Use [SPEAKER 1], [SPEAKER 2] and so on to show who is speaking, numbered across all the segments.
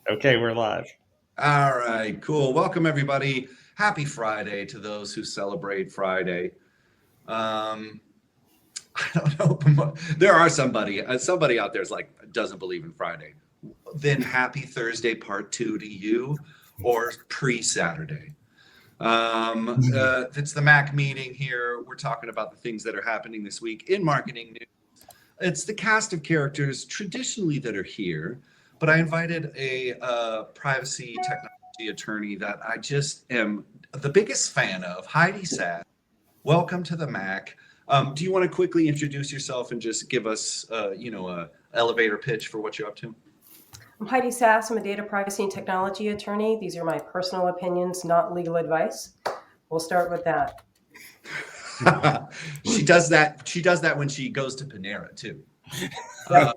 [SPEAKER 1] Okay, we're live.
[SPEAKER 2] All right, cool. Welcome everybody. Happy Friday to those who celebrate Friday. Um, I don't know. There are somebody out there is like doesn't believe in Friday. Then happy Thursday part two to you, or pre-Saturday. It's the Mac meeting here. We're talking about the things that are happening this week in marketing news. It's the cast of characters traditionally that are here, but I invited a privacy technology attorney that I just am the biggest fan of, Heidi Sass. Welcome to the Mac. Do you want to quickly introduce yourself and just give us, a elevator pitch for what you're up to?
[SPEAKER 3] I'm Heidi Sass. I'm a data privacy and technology attorney. These are my personal opinions, not legal advice. We'll start with that.
[SPEAKER 2] She does that. She does that when she goes to Panera too. Yeah,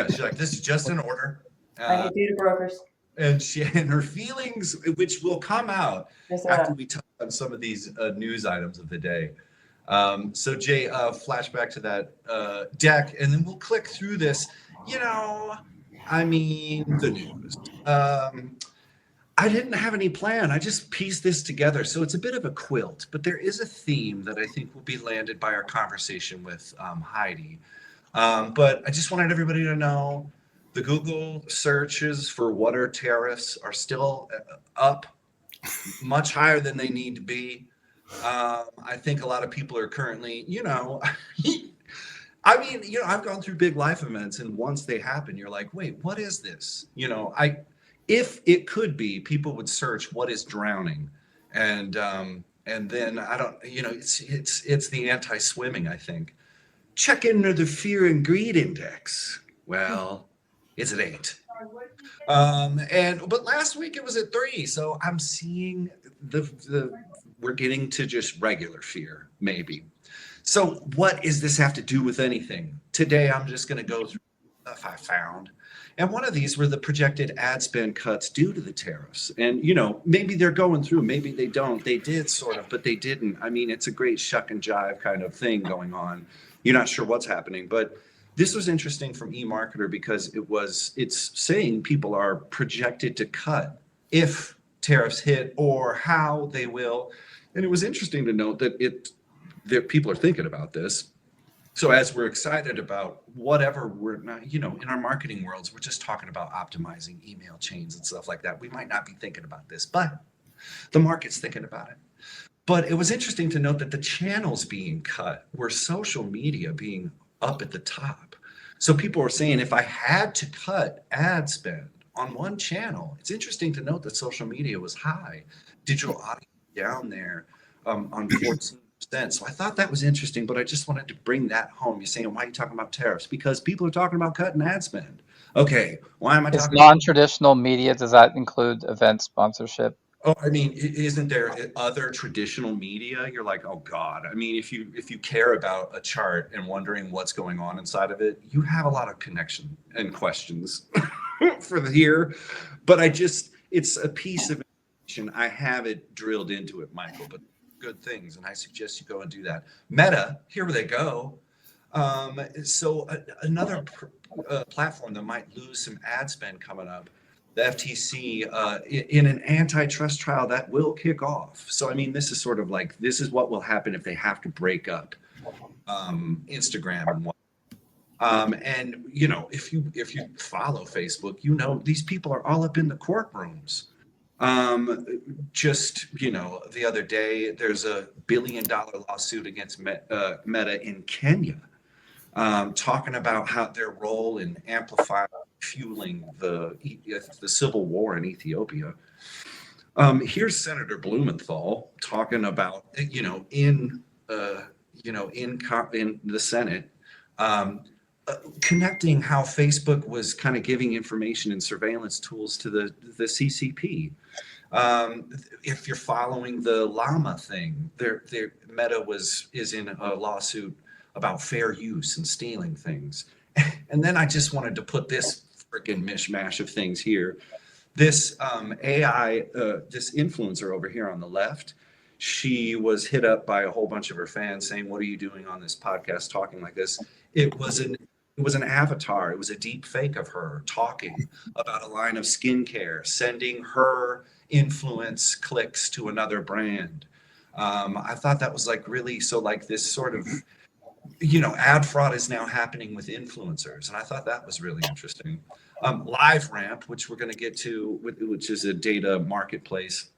[SPEAKER 2] she's like, "This is just an order."
[SPEAKER 3] I hate data brokers.
[SPEAKER 2] And her feelings, which will come out
[SPEAKER 3] Yes,
[SPEAKER 2] after we touch on some of these news items of the day. So Jay, flashback to that deck, and then we'll click through this. The news. I didn't have any plan. I just pieced this together. So it's a bit of a quilt, but there is a theme that I think will be landed by our conversation with Heidi. But I just wanted everybody to know the Google searches for what are tariffs are still up much higher than they need to be. I think a lot of people are currently, I've gone through big life events, and once they happen, you're like, wait, what is this? If it could be, people would search what is drowning, and then I don't, it's the anti-swimming, I think. Check into the fear and greed index. Well, it's at 8. But last week it was at 3, so I'm seeing the we're getting to just regular fear, maybe. So what does this have to do with anything? Today I'm just going to go through stuff I found. And one of these were the projected ad spend cuts due to the tariffs. And, maybe they're going through, maybe they don't. They did sort of, but they didn't. I mean, it's a great shuck and jive kind of thing going on. You're not sure what's happening. But this was interesting from eMarketer because it's saying people are projected to cut if tariffs hit or how they will. And it was interesting to note that people are thinking about this. So as we're excited about whatever we're not, in our marketing worlds, we're just talking about optimizing email chains and stuff like that. We might not be thinking about this, but the market's thinking about it. But it was interesting to note that the channels being cut were social media being up at the top. So people were saying, if I had to cut ad spend on one channel, it's interesting to note that social media was high, digital audio down there on 14%. So I thought that was interesting, but I just wanted to bring that home. You're saying, why are you talking about tariffs? Because people are talking about cutting ad spend. Okay, why am I
[SPEAKER 4] Is
[SPEAKER 2] talking about?
[SPEAKER 4] non-traditional media, does that include event sponsorship?
[SPEAKER 2] Oh, I mean, isn't there other traditional media? You're like, oh God. I mean, if you care about a chart and wondering what's going on inside of it, you have a lot of connection and questions for the here. But it's a piece of information. I have it drilled into it, Michael, but good things, and I suggest you go and do that. Meta, here they go. Another platform that might lose some ad spend coming up, the FTC in an antitrust trial that will kick off. So I mean, this is sort of like, this is what will happen if they have to break up Instagram and what. And if you follow Facebook, these people are all up in the courtrooms. The other day, there's a $1 billion lawsuit against Meta in Kenya, talking about how their role in amplifying, fueling the civil war in Ethiopia. Here's Senator Blumenthal talking about, in the Senate, connecting how Facebook was kind of giving information and surveillance tools to the CCP. If you're following the llama thing, Meta is in a lawsuit about fair use and stealing things. And then I just wanted to put this freaking mishmash of things here. This AI, this influencer over here on the left, she was hit up by a whole bunch of her fans saying, "What are you doing on this podcast talking like this?" It was It was an avatar. It was a deep fake of her talking about a line of skincare, sending her influence clicks to another brand. I thought that was like really so like this sort of ad fraud is now happening with influencers, and I thought that was really interesting. LiveRamp, which we're going to get to, which is a data marketplace,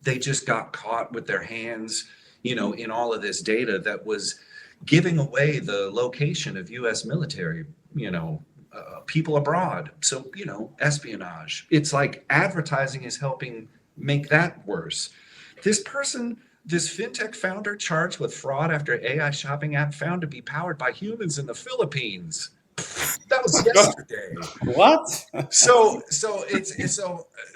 [SPEAKER 2] they just got caught with their hands, in all of this data that was giving away the location of U.S. military, people abroad. So, espionage. It's like advertising is helping make that worse. This person, this fintech founder charged with fraud after AI shopping app found to be powered by humans in the Philippines. That was yesterday.
[SPEAKER 1] What?
[SPEAKER 2] So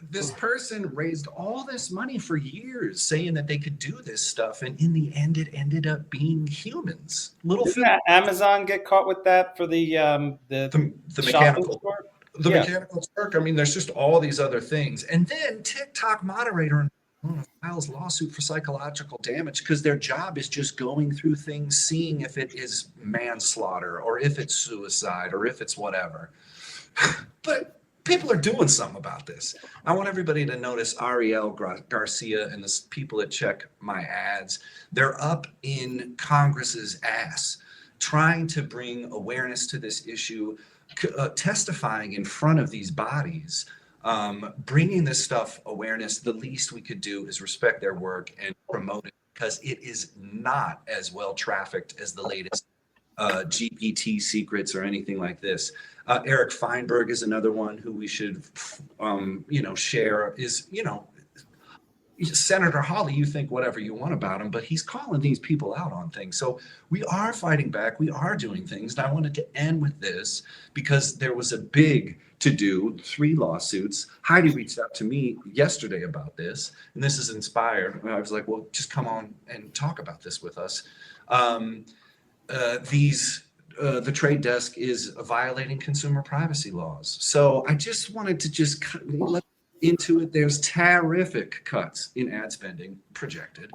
[SPEAKER 2] this person raised all this money for years saying that they could do this stuff, and in the end it ended up being humans.
[SPEAKER 1] Didn't Amazon get caught with that for the
[SPEAKER 2] the
[SPEAKER 1] shopping
[SPEAKER 2] mechanical
[SPEAKER 1] store?
[SPEAKER 2] the
[SPEAKER 1] Yeah.
[SPEAKER 2] mechanical Turk. I mean, there's just all these other things. And then TikTok moderator files lawsuit for psychological damage because their job is just going through things, seeing if it is manslaughter or if it's suicide or if it's whatever. But people are doing something about this. I want everybody to notice Ariel Garcia and the people that check my ads. They're up in Congress's ass trying to bring awareness to this issue, testifying in front of these bodies, bringing this stuff awareness. The least we could do is respect their work and promote it because it is not as well trafficked as the latest GPT secrets or anything like this. Eric Feinberg is another one who we should, share. Is Senator Hawley, you think whatever you want about him, but he's calling these people out on things. So we are fighting back. We are doing things. And I wanted to end with this because there was a big to-do, 3 lawsuits. Heidi reached out to me yesterday about this, and this is inspired. I was like, well, just come on and talk about this with us. The trade desk is violating consumer privacy laws. So I just wanted to let into it. There's terrific cuts in ad spending projected.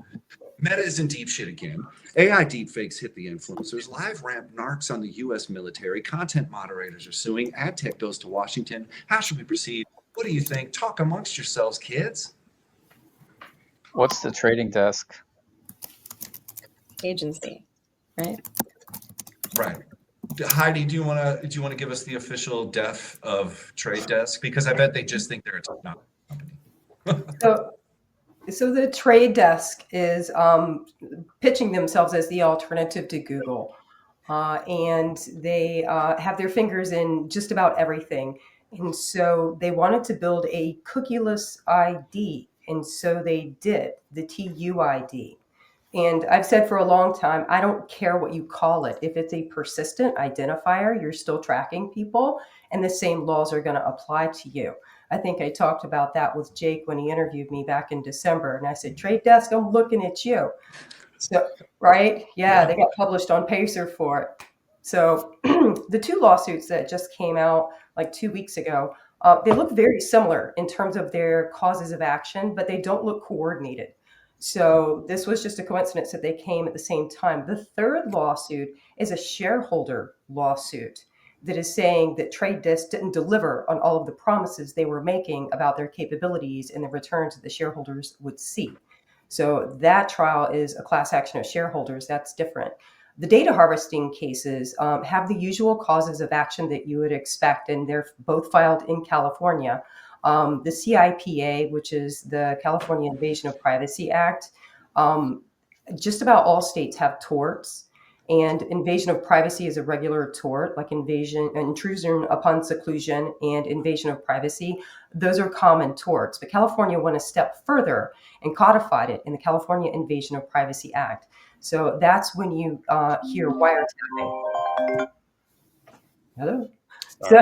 [SPEAKER 2] Meta is in deep shit again. AI deepfakes hit the influencers. LiveRamp narcs on the U.S. military. Content moderators are suing. Ad tech goes to Washington. How should we proceed? What do you think? Talk amongst yourselves, kids.
[SPEAKER 4] What's the trading desk?
[SPEAKER 5] Agency, right?
[SPEAKER 2] Right. Heidi, do you want to give us the official def of Trade Desk? Because I bet they just think they're a technology company.
[SPEAKER 3] So the Trade Desk is pitching themselves as the alternative to Google, and they have their fingers in just about everything. And so they wanted to build a cookieless ID, and so they did the TUID. And I've said for a long time, I don't care what you call it. If it's a persistent identifier, you're still tracking people, and the same laws are going to apply to you. I think I talked about that with Jake when he interviewed me back in December. And I said, Trade Desk, I'm looking at you. So, right? Yeah, they got published on Pacer for it. So the 2 lawsuits that just came out like 2 weeks ago, they look very similar in terms of their causes of action, but they don't look coordinated. So this was just a coincidence that they came at the same time. The 3rd lawsuit is a shareholder lawsuit that is saying that Trade Desk didn't deliver on all of the promises they were making about their capabilities and the returns that the shareholders would see. So that trial is a class action of shareholders. That's different. The data harvesting cases have the usual causes of action that you would expect, and they're both filed in California. The CIPA, which is the California Invasion of Privacy Act, just about all states have torts, and invasion of privacy is a regular tort, like intrusion upon seclusion and invasion of privacy. Those are common torts, but California went a step further and codified it in the California Invasion of Privacy Act. So that's when you hear wiretapping. Hello? So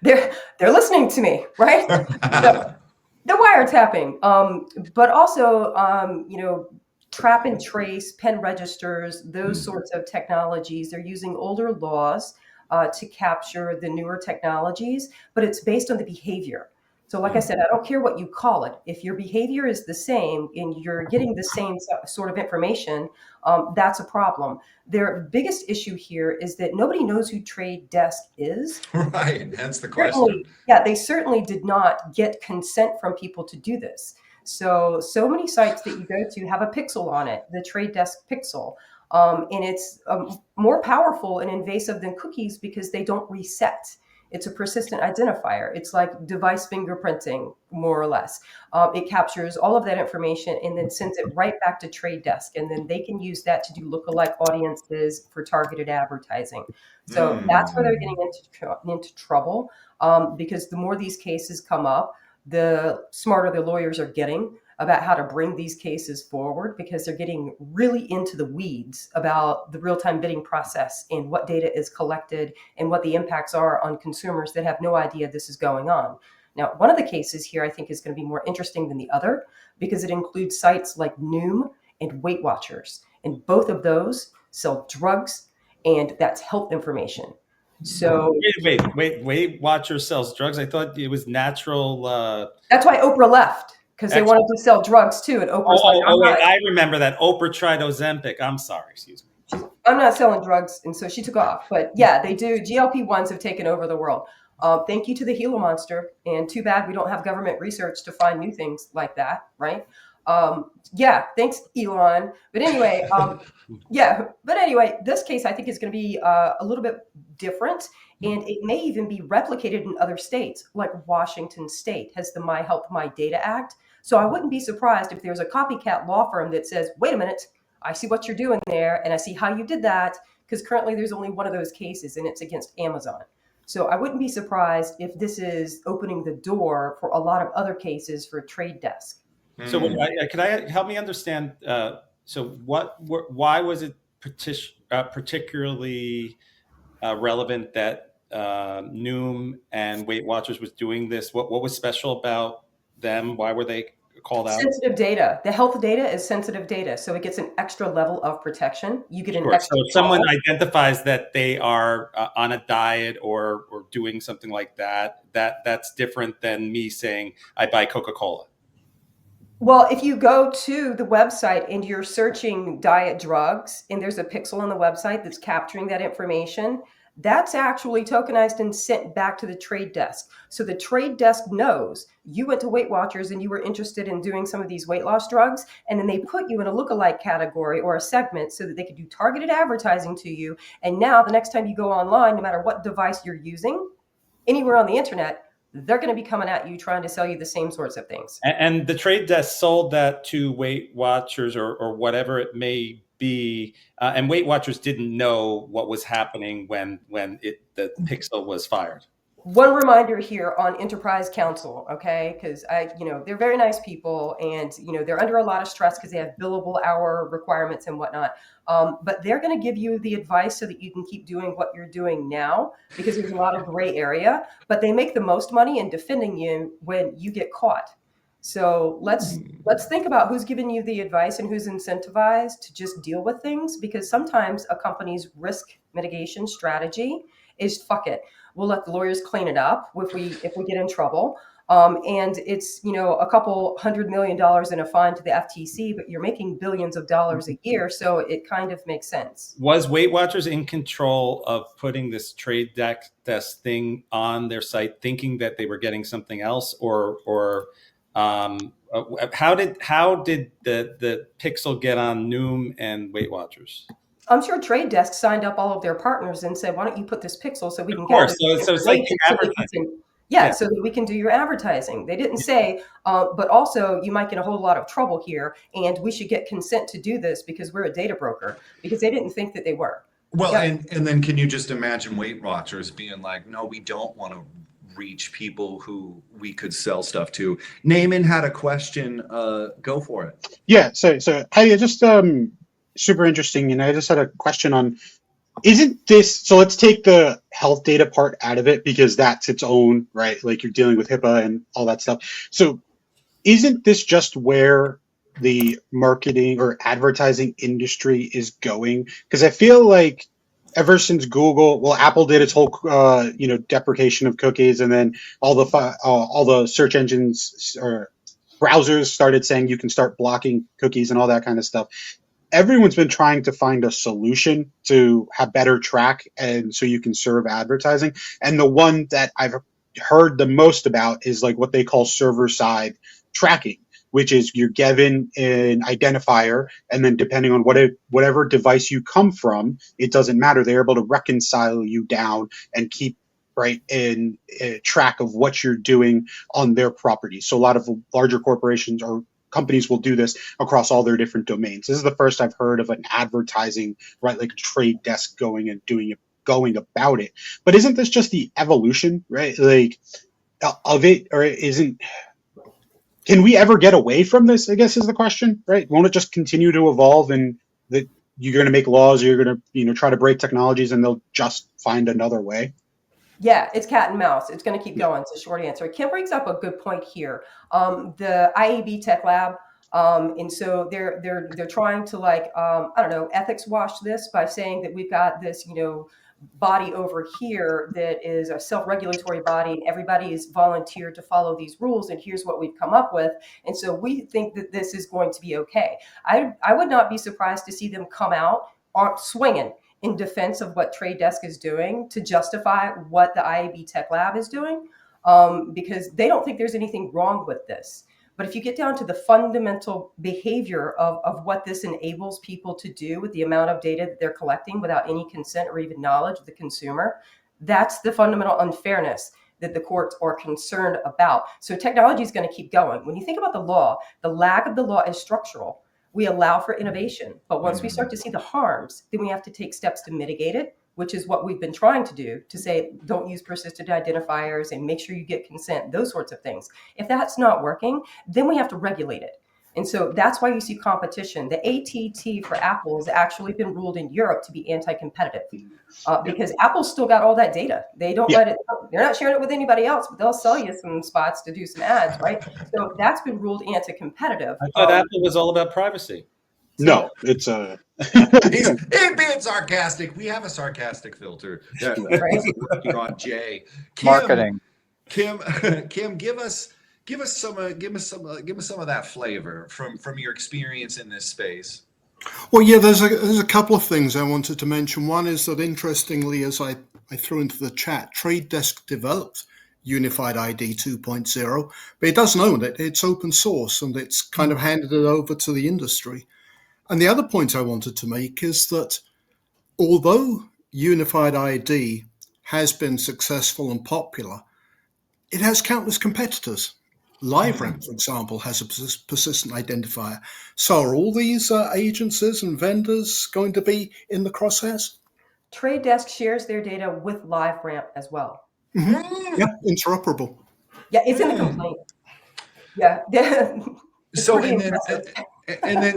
[SPEAKER 3] they're listening to me, right? So, the wiretapping, but also, trap and trace, pen registers, those sorts of technologies. They're using older laws to capture the newer technologies, but it's based on the behavior. So, like I said, I don't care what you call it. If your behavior is the same and you're getting the same sort of information, that's a problem. Their biggest issue here is that nobody knows who Trade Desk is.
[SPEAKER 2] Right. That's the question.
[SPEAKER 3] Certainly, yeah, they certainly did not get consent from people to do this. So many sites that you go to have a pixel on it, the Trade Desk pixel. And it's more powerful and invasive than cookies because they don't reset. It's a persistent identifier. It's like device fingerprinting, more or less. It captures all of that information and then sends it right back to Trade Desk. And then they can use that to do lookalike audiences for targeted advertising. So that's where they're getting into trouble, because the more these cases come up, the smarter the lawyers are getting about how to bring these cases forward, because they're getting really into the weeds about the real-time bidding process and what data is collected and what the impacts are on consumers that have no idea this is going on. Now, one of the cases here I think is going to be more interesting than the other because it includes sites like Noom and Weight Watchers. And both of those sell drugs, and that's health information. So
[SPEAKER 1] Weight Watchers sells drugs. I thought it was natural.
[SPEAKER 3] that's why Oprah left, because they wanted to sell drugs too. And Oprah's
[SPEAKER 1] Wait, I remember that. Oprah tried Ozempic. I'm sorry, excuse me.
[SPEAKER 3] I'm not selling drugs, and so she took off. But yeah, they do. GLP-1s have taken over the world. Thank you to the Gila monster, and too bad we don't have government research to find new things like that, right? Yeah, thanks, Elon. But anyway, this case I think is going to be a little bit different, and it may even be replicated in other states, like Washington State has the My Health, My Data Act. So I wouldn't be surprised if there's a copycat law firm that says, wait a minute, I see what you're doing there, and I see how you did that, because currently there's only one of those cases, and it's against Amazon. So I wouldn't be surprised if this is opening the door for a lot of other cases for Trade Desk.
[SPEAKER 1] So can I help me understand? Why was it particularly relevant that Noom and Weight Watchers was doing this? What was special about them? Why were they called out?
[SPEAKER 3] Sensitive data. The health data is sensitive data, so it gets an extra level of protection. You get an
[SPEAKER 1] Sure.
[SPEAKER 3] extra.
[SPEAKER 1] So if someone identifies that they are on a diet or doing something like that, that's different than me saying I buy Coca-Cola.
[SPEAKER 3] Well, if you go to the website and you're searching diet drugs and there's a pixel on the website that's capturing that information, that's actually tokenized and sent back to the Trade Desk. So the Trade Desk knows you went to Weight Watchers and you were interested in doing some of these weight loss drugs, and then they put you in a lookalike category or a segment so that they could do targeted advertising to you. And now the next time you go online, no matter what device you're using, anywhere on the internet, they're going to be coming at you trying to sell you the same sorts of things.
[SPEAKER 1] And the Trade Desk sold that to Weight Watchers or whatever it may be, and Weight Watchers didn't know what was happening when the pixel was fired.
[SPEAKER 3] One reminder here on Enterprise Counsel, okay? Because they're very nice people, and they're under a lot of stress because they have billable hour requirements and whatnot. But they're going to give you the advice so that you can keep doing what you're doing now, because there's a lot of gray area. But they make the most money in defending you when you get caught. So let's think about who's giving you the advice and who's incentivized to just deal with things, because sometimes a company's risk mitigation strategy is fuck it. We'll let the lawyers clean it up if we get in trouble. And it's a couple $100 million in a fine to the FTC, but you're making billions of dollars a year, so it kind of makes sense.
[SPEAKER 1] Was Weight Watchers in control of putting this Trade Desk thing on their site, thinking that they were getting something else, or how did the pixel get on Noom and Weight Watchers?
[SPEAKER 3] I'm sure Trade Desk signed up all of their partners and said, why don't you put this pixel so we can
[SPEAKER 1] get
[SPEAKER 3] it?
[SPEAKER 1] So it's like advertising.
[SPEAKER 3] So that we can do your advertising. They didn't say, but also you might get a whole lot of trouble here, and we should get consent to do this because we're a data broker, because they didn't think that they were.
[SPEAKER 2] Well, and then can you just imagine Weight Watchers being like, no, we don't want to reach people who we could sell stuff to. Naaman had a question. Go for it.
[SPEAKER 5] Yeah. So Heidi, just super interesting. And I just had a question on, isn't this, so let's take the health data part out of it because that's its own, right? Like you're dealing with HIPAA and all that stuff. So isn't this just where the marketing or advertising industry is going? Because I feel like ever since Google, well, Apple did its whole, deprecation of cookies, and then all the search engines or browsers started saying you can start blocking cookies and all that kind of stuff. Everyone's been trying to find a solution to have better track and so you can serve advertising. And the one that I've heard the most about is like what they call server side tracking, which is you're given an identifier, and then depending on whatever device you come from, it doesn't matter. They're able to reconcile you down and keep right in track of what you're doing on their property. So a lot of larger corporations or companies will do this across all their different domains. This is the first I've heard of an advertising, right, like a trade desk going and doing it, going about it. But isn't this just the evolution, right, like of it, or isn't? Can we ever get away from this? I guess is the question, right? Won't it just continue to evolve, and that you're going to make laws, or you're going to, try to break technologies, and they'll just find another way?
[SPEAKER 3] Yeah, it's cat and mouse. It's going to keep going. It's a short answer. Kim brings up a good point here. The IAB Tech Lab, and so they're trying to I don't know, ethics wash this by saying that we've got this body over here that is a self-regulatory body, and everybody is volunteered to follow these rules, and here's what we've come up with, and so we think that this is going to be okay. I would not be surprised to see them come out swinging in defense of what Trade Desk is doing to justify what the IAB Tech Lab is doing, because they don't think there's anything wrong with this. But if you get down to the fundamental behavior of what this enables people to do with the amount of data that they're collecting without any consent or even knowledge of the consumer, that's the fundamental unfairness that the courts are concerned about. So technology is going to keep going. When you think about the law, the lack of the law is structural. We allow for innovation, but once we start to see the harms, then we have to take steps to mitigate it, which is what we've been trying to do, to say, don't use persistent identifiers and make sure you get consent, those sorts of things. If that's not working, then we have to regulate it. And so that's why you see competition. The ATT for Apple has actually been ruled in Europe to be anti-competitive because Apple's still got all that data. They don't let it, they're not sharing it with anybody else, but they'll sell you some spots to do some ads, right? So that's been ruled anti-competitive.
[SPEAKER 1] I thought Apple was all about privacy.
[SPEAKER 5] No, it's
[SPEAKER 2] He's being sarcastic. We have a sarcastic filter that we're working on, Jay.
[SPEAKER 4] Marketing.
[SPEAKER 2] Kim, give us some of that flavor from your experience in this space.
[SPEAKER 6] Well, yeah, there's a couple of things I wanted to mention. One is that, interestingly, as I threw into the chat, Trade Desk developed Unified ID 2.0, but it doesn't own it. It's open source, and it's kind of handed it over to the industry. And the other point I wanted to make is that although Unified ID has been successful and popular, it has countless competitors. LiveRamp, for example, has a persistent identifier. So are all these agencies and vendors going to be in the crosshairs?
[SPEAKER 3] Trade Desk shares their data with LiveRamp as well.
[SPEAKER 6] Mm-hmm. Yeah, interoperable.
[SPEAKER 3] Yeah, it's in the complaint. Yeah.
[SPEAKER 2] So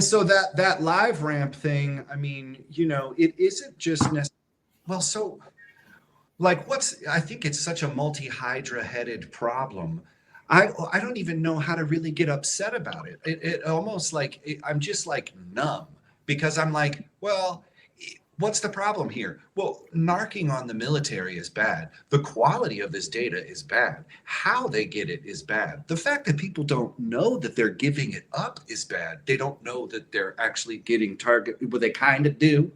[SPEAKER 2] so that LiveRamp thing, I mean, it isn't just necessarily, well, so like I think it's such a multi-hydra headed problem. I don't even know how to really get upset about it. It almost I'm just numb, because I'm like, well, what's the problem here? Well, narking on the military is bad. The quality of this data is bad. How they get it is bad. The fact that people don't know that they're giving it up is bad. They don't know that they're actually getting targeted. Well, they kind of do,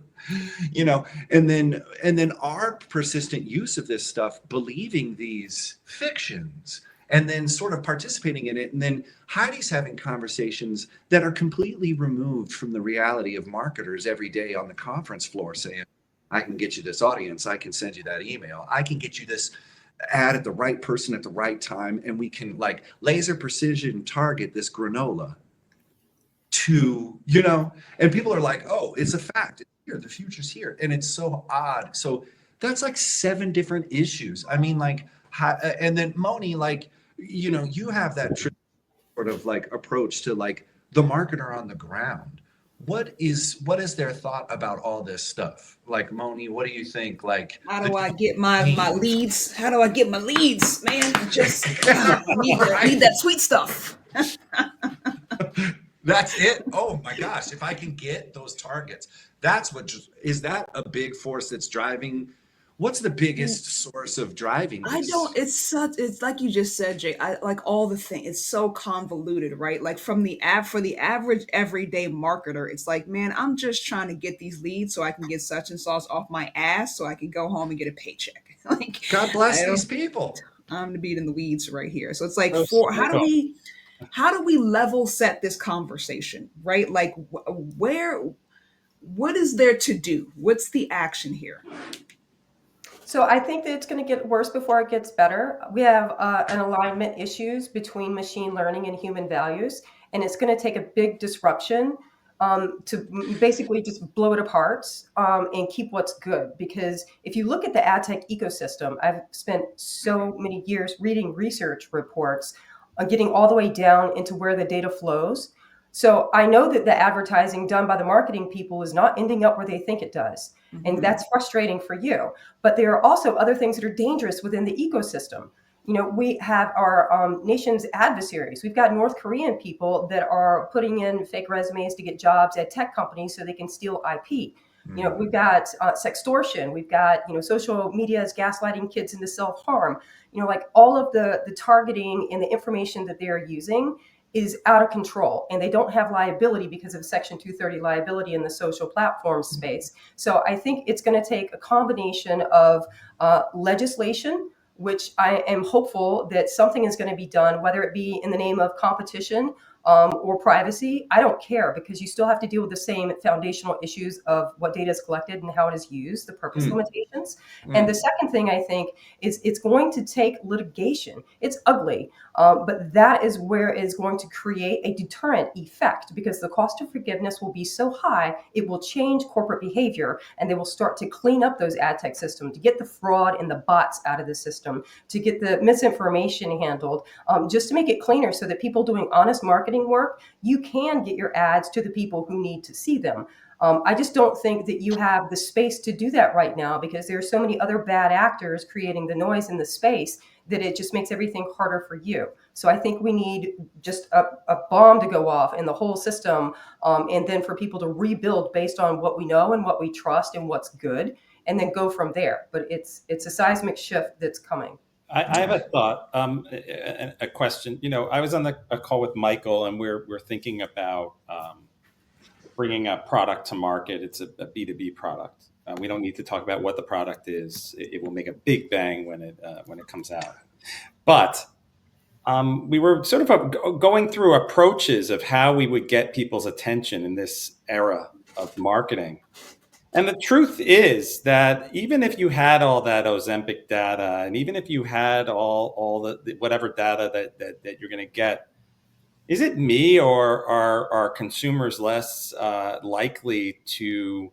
[SPEAKER 2] and then our persistent use of this stuff, believing these fictions, and then sort of participating in it. And then Heidi's having conversations that are completely removed from the reality of marketers every day on the conference floor saying, I can get you this audience. I can send you that email. I can get you this ad at the right person at the right time. And we can laser precision target this granola to, and people are like, oh, it's a fact. It's here. The future's here. And it's so odd. So that's 7 different issues. I mean, and then Moni, you have that sort of approach to the marketer on the ground. What is their thought about all this stuff? Moni, what do you think?
[SPEAKER 7] How do I get my leads? How do I get my leads, man? I just need that sweet stuff.
[SPEAKER 2] That's it. Oh my gosh. If I can get those targets, That's what is that a big force that's driving? What's the biggest source of driving
[SPEAKER 7] I
[SPEAKER 2] this?
[SPEAKER 7] don't, it's like you just said, Jay. I like all the thing. It's so convoluted, right? Like from the for the average everyday marketer, it's like, man, I'm just trying to get these leads so I can get such and such off my ass so I can go home and get a paycheck. Like,
[SPEAKER 2] God bless
[SPEAKER 7] I
[SPEAKER 2] these
[SPEAKER 7] don't,
[SPEAKER 2] people.
[SPEAKER 7] I'm the beat in the weeds right here. So it's like,
[SPEAKER 1] So
[SPEAKER 7] for
[SPEAKER 1] cynical.
[SPEAKER 7] how do we level set this conversation, right? Like, where, what is there to do? What's the action here?
[SPEAKER 3] So I think that it's going to get worse before it gets better. We have an alignment issues between machine learning and human values, and it's going to take a big disruption to basically just blow it apart and keep what's good. Because if you look at the ad tech ecosystem, I've spent so many years reading research reports, getting all the way down into where the data flows. So I know that the advertising done by the marketing people is not ending up where they think it does. And
[SPEAKER 7] Mhm.
[SPEAKER 3] that's frustrating for you. But there are also other things that are dangerous within the ecosystem. You know, we have our nation's adversaries. We've got North Korean people that are putting in fake resumes to get jobs at tech companies so they can steal IP. You know, we've got sextortion. We've got, you know, social media is gaslighting kids into self-harm. You know, like all of the targeting and the information that they're using is out of control, and they don't have liability because of Section 230 liability in the social platform space. So I think it's going to take a combination of legislation, which I am hopeful that something is going to be done, whether it be in the name of competition or privacy. I don't care, because you still have to deal with the same foundational issues of what data is collected and how it is used, the purpose limitations. And the second thing I think is it's going to take litigation. It's ugly, but that is where it's going to create a deterrent effect, because the cost of forgiveness will be so high, it will change corporate behavior, and they will start to clean up those ad tech systems to get the fraud and the bots out of the system, to get the misinformation handled, just to make it cleaner so that people doing honest marketing work, you can get your ads to the people who need to see them. I just don't think that you have the space to do that right now, because there are so many other bad actors creating the noise in the space that it just makes everything harder for you. So I think we need just a bomb to go off in the whole system, and then for people to rebuild based on what we know and what we trust and what's good, and then go from there. But it's a seismic shift that's coming.
[SPEAKER 1] I have a thought, a question. You know, I was on a call with Michael, and we're thinking about bringing a product to market. It's a B2B product. We don't need to talk about what the product is. It will make a big bang when it comes out. But we were sort of going through approaches of how we would get people's attention in this era of marketing. And the truth is that even if you had all that Ozempic data, and even if you had all the whatever data that you're going to get, is it me, or are consumers less likely to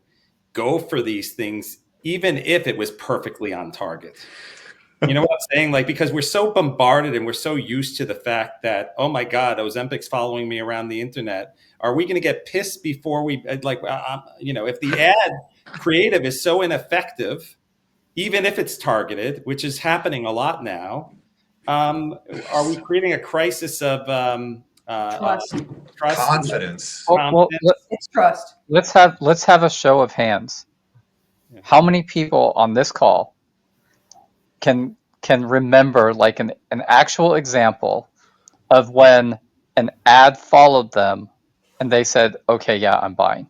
[SPEAKER 1] go for these things, even if it was perfectly on target? You know what I'm saying? Like, because we're so bombarded and we're so used to the fact that, oh my God, Ozempic's following me around the internet. Are we going to get pissed before we, like, you know, if the ad creative is so ineffective, even if it's targeted, which is happening a lot now, are we creating a crisis of
[SPEAKER 3] Trust.
[SPEAKER 1] trust,
[SPEAKER 2] Confidence.
[SPEAKER 4] Well,
[SPEAKER 1] confidence?
[SPEAKER 3] It's trust.
[SPEAKER 4] let's have a show of hands.
[SPEAKER 1] Yeah.
[SPEAKER 4] How many people on this call can remember like an actual example of when an ad followed them and they said, "Okay, yeah, I'm buying."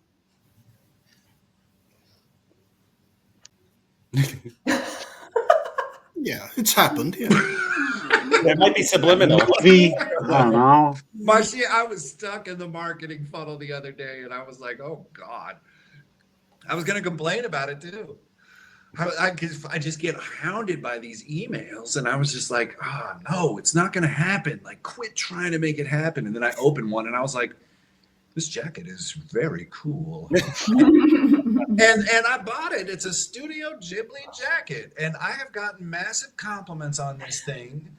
[SPEAKER 6] Yeah, it's happened. Yeah.
[SPEAKER 1] It might be subliminal.
[SPEAKER 5] Maybe, I don't know.
[SPEAKER 2] Marcia, I was stuck in the marketing funnel the other day, and I was like, oh God. I was going to complain about it too. I just get hounded by these emails, and I was just like, oh no, it's not going to happen. Like, quit trying to make it happen. And then I opened one, and I was like, this jacket is very cool. And I bought it. It's a Studio Ghibli jacket, and I have gotten massive compliments on this thing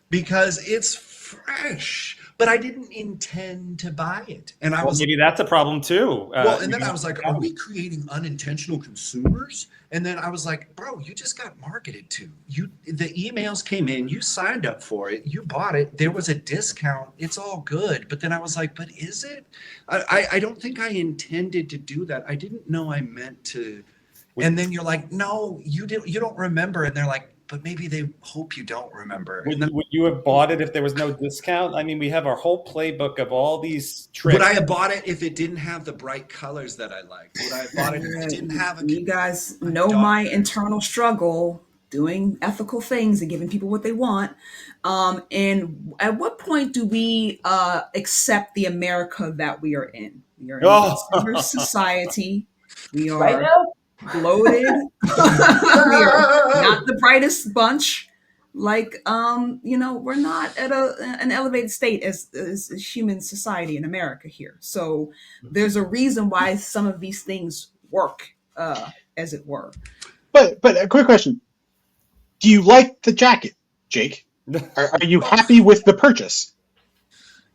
[SPEAKER 2] because it's fresh. But but I didn't intend to buy it. And I
[SPEAKER 1] Well,
[SPEAKER 2] was
[SPEAKER 1] maybe that's a problem too.
[SPEAKER 2] well, and then I was like, are we creating unintentional consumers? And then I was like, bro, you just got marketed to. The emails came in, you signed up for it, you bought it, there was a discount, it's all good. But then I was like, but is it? I don't think I intended to do that. I didn't know I meant to. And then you're like, no, you don't remember. And they're like, but maybe they hope you don't remember. And then,
[SPEAKER 1] Would you have bought it if there was no discount? I mean, we have our whole playbook of all these tricks.
[SPEAKER 2] would I have bought it if it didn't have the bright colors that I liked? Would I have bought it if it didn't have a?
[SPEAKER 7] You guys know my internal struggle doing ethical things and giving people what they want. And at what point do we accept the America that we are in? We are in a consumer society. We
[SPEAKER 3] Right
[SPEAKER 7] are
[SPEAKER 3] now,
[SPEAKER 7] bloated. We are not the brightest bunch. Like, we're not at an elevated state as a human society in America here. So there's a reason why some of these things work, as it were.
[SPEAKER 5] But a quick question: do you like the jacket, Jake? Are you happy with the purchase?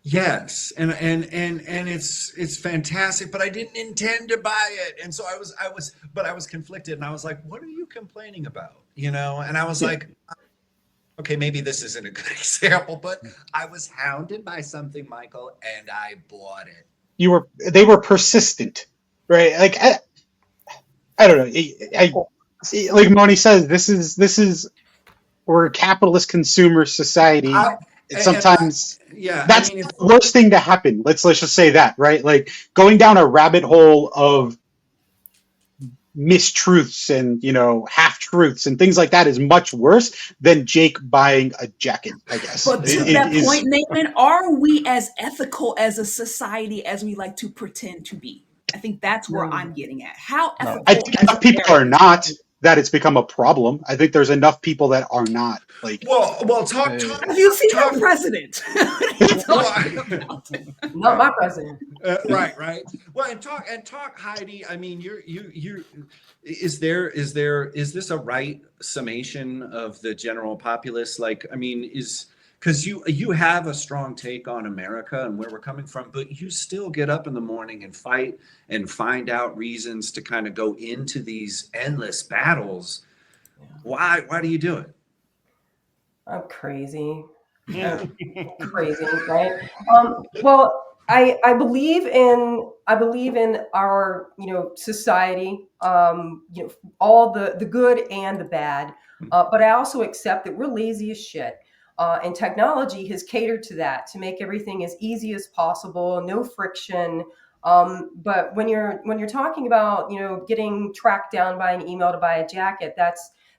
[SPEAKER 2] Yes, and it's fantastic, but I didn't intend to buy it, and so I was conflicted, and I was like, "What are you complaining about?" And I was like, "Okay, maybe this isn't a good example, but I was hounded by something, Michael, and I bought it."
[SPEAKER 5] They were persistent, right? Like I don't know. Like Moni says, this is we're a capitalist consumer society. Sometimes that's the worst thing to happen. Let's just say that, right? Like going down a rabbit hole of mistruths and half truths and things like that is much worse than Jake buying a jacket, I guess.
[SPEAKER 7] But to that point, Nathan, are we as ethical as a society as we like to pretend to be? I think that's where I'm getting at. How ethical?
[SPEAKER 5] I think enough people are not that it's become a problem. I think there's enough people that are not. Like,
[SPEAKER 2] well, talk.
[SPEAKER 7] Have you seen our president?
[SPEAKER 3] not my president.
[SPEAKER 2] Right. Well, and talk, Heidi. I mean, you. Is this a right summation of the general populace? Like, I mean, because you have a strong take on America and where we're coming from, but you still get up in the morning and fight and find out reasons to kind of go into these endless battles. Why do you do it?
[SPEAKER 3] I'm crazy. Crazy, right? Well, I believe in our society, all the good and the bad, but I also accept that we're lazy as shit. And technology has catered to that to make everything as easy as possible, no friction. But when you're talking about getting tracked down by an email to buy a jacket,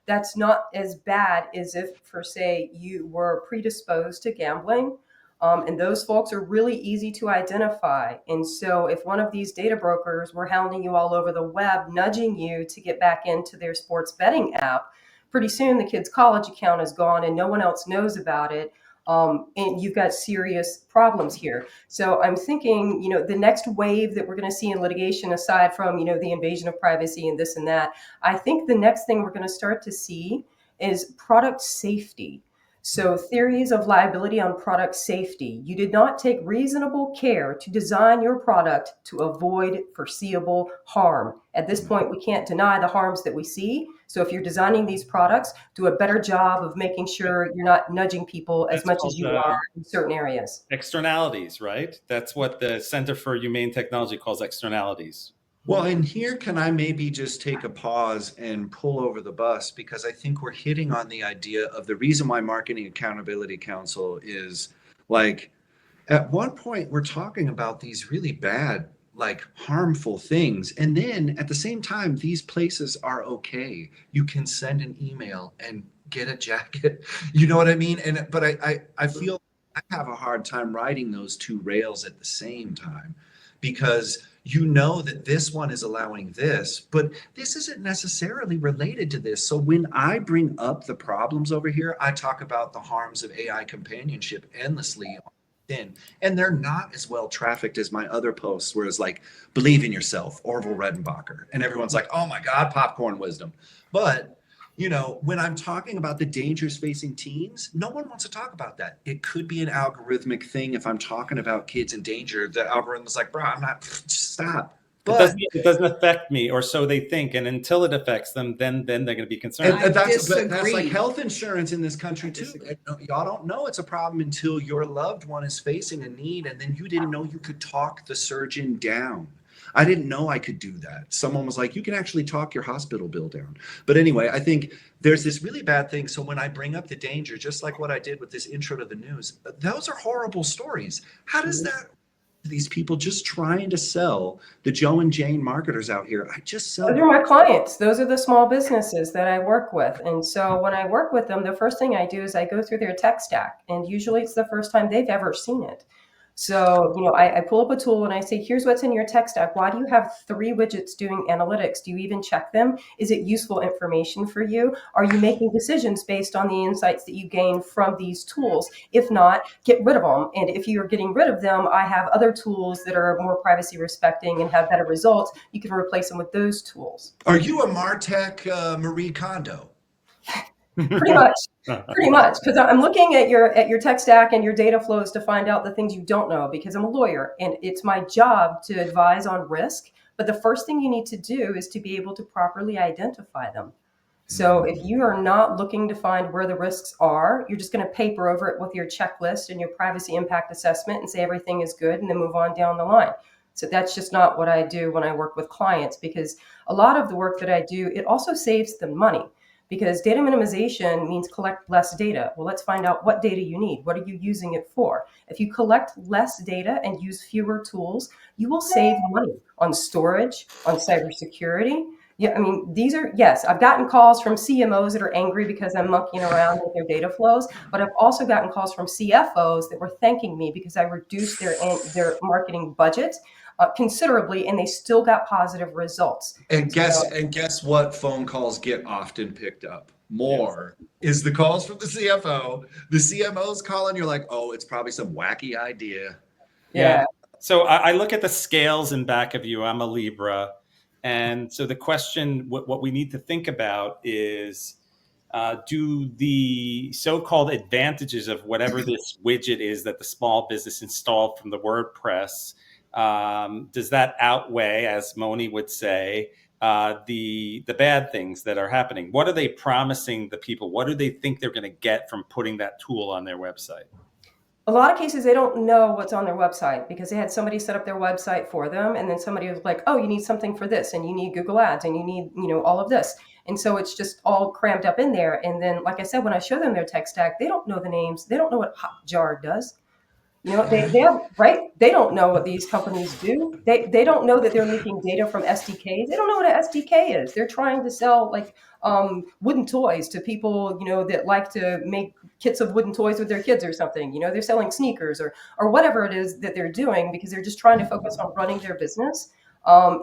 [SPEAKER 3] that's not as bad as if, for say, you were predisposed to gambling. And those folks are really easy to identify. And so if one of these data brokers were hounding you all over the web, nudging you to get back into their sports betting app, pretty soon the kid's college account is gone and no one else knows about it. And you've got serious problems here. So I'm thinking, the next wave that we're going to see in litigation, aside from, the invasion of privacy and this and that, I think the next thing we're going to start to see is product safety. So theories of liability on product safety. You did not take reasonable care to design your product to avoid foreseeable harm. At this point, we can't deny the harms that we see. So if you're designing these products, do a better job of making sure you're not nudging people as much as you are in certain areas.
[SPEAKER 1] Externalities, right? That's what the Center for Humane Technology calls externalities.
[SPEAKER 2] Well, and here can I maybe just take a pause and pull over the bus, because I think we're hitting on the idea of the reason why Marketing Accountability Council is like, at one point we're talking about these really bad, like harmful things. And then at the same time, these places are okay. You can send an email and get a jacket. You know what I mean? But I feel I have a hard time riding those two rails at the same time, because that this one is allowing this, but this isn't necessarily related to this. So when I bring up the problems over here, I talk about the harms of AI companionship endlessly on LinkedIn, and they're not as well trafficked as my other posts, where it's like, believe in yourself, Orville Redenbacher, and everyone's like, oh my God, popcorn wisdom. But when I'm talking about the dangers facing teens, no one wants to talk about that. It could be an algorithmic thing. If I'm talking about kids in danger, the algorithm's like, bro, I'm not, stop. But
[SPEAKER 1] It doesn't affect me, or so they think. And until it affects them, then they're going to be concerned.
[SPEAKER 7] I
[SPEAKER 2] that's like
[SPEAKER 7] disagree.
[SPEAKER 2] health insurance in this country
[SPEAKER 7] I
[SPEAKER 2] too.
[SPEAKER 7] disagree.
[SPEAKER 2] Y'all don't know it's a problem until your loved one is facing a need, and then you didn't know you could talk the surgeon down. I didn't know I could do that. Someone was like, you can actually talk your hospital bill down. But anyway, I think there's this really bad thing. So when I bring up the danger, just like what I did with this intro to the news, those are horrible stories. How does that, these people just trying to sell, the Joe and Jane marketers out here, I just sell.
[SPEAKER 3] Those are my clients. Those are the small businesses that I work with. And so when I work with them, the first thing I do is I go through their tech stack. And usually it's the first time they've ever seen it. So, I pull up a tool and I say, here's what's in your tech stack. Why do you have 3 widgets doing analytics? Do you even check them? Is it useful information for you? Are you making decisions based on the insights that you gain from these tools? If not, get rid of them. And if you're getting rid of them, I have other tools that are more privacy respecting and have better results. You can replace them with those tools.
[SPEAKER 2] Are you a MarTech Marie Kondo?
[SPEAKER 3] Pretty much, because I'm looking at your tech stack and your data flows to find out the things you don't know, because I'm a lawyer and it's my job to advise on risk. But the first thing you need to do is to be able to properly identify them. So if you are not looking to find where the risks are, you're just going to paper over it with your checklist and your privacy impact assessment and say everything is good and then move on down the line. So that's just not what I do when I work with clients, because a lot of the work that I do, it also saves them money. Because data minimization means collect less data. Well, let's find out what data you need. What are you using it for? If you collect less data and use fewer tools, you will save money on storage, on cybersecurity. Yeah, I mean, yes, I've gotten calls from CMOs that are angry because I'm monkeying around with their data flows, but I've also gotten calls from CFOs that were thanking me because I reduced their marketing budget considerably, and they still got positive results.
[SPEAKER 2] And guess what phone calls get often picked up? More is the calls from the CFO. The CMO's calling, you're like, oh, it's probably some wacky idea.
[SPEAKER 3] Yeah.
[SPEAKER 1] So I look at the scales in back of you. I'm a Libra. And so the question, what we need to think about is, do the so-called advantages of whatever this widget is that the small business installed from the WordPress, does that outweigh, as Moni would say, the bad things that are happening? What are they promising the people? What do they think they're going to get from putting that tool on their website?
[SPEAKER 3] A lot of cases, they don't know what's on their website because they had somebody set up their website for them. And then somebody was like, oh, you need something for this, and you need Google Ads, and you need, all of this. And so it's just all crammed up in there. And then, like I said, when I show them their tech stack, they don't know the names. They don't know what Hotjar does. They don't know what these companies do. They don't know that they're leaking data from SDKs. They don't know what an SDK is. They're trying to sell wooden toys to people, that like to make kits of wooden toys with their kids or something. They're selling sneakers or whatever it is that they're doing because they're just trying to focus on running their business or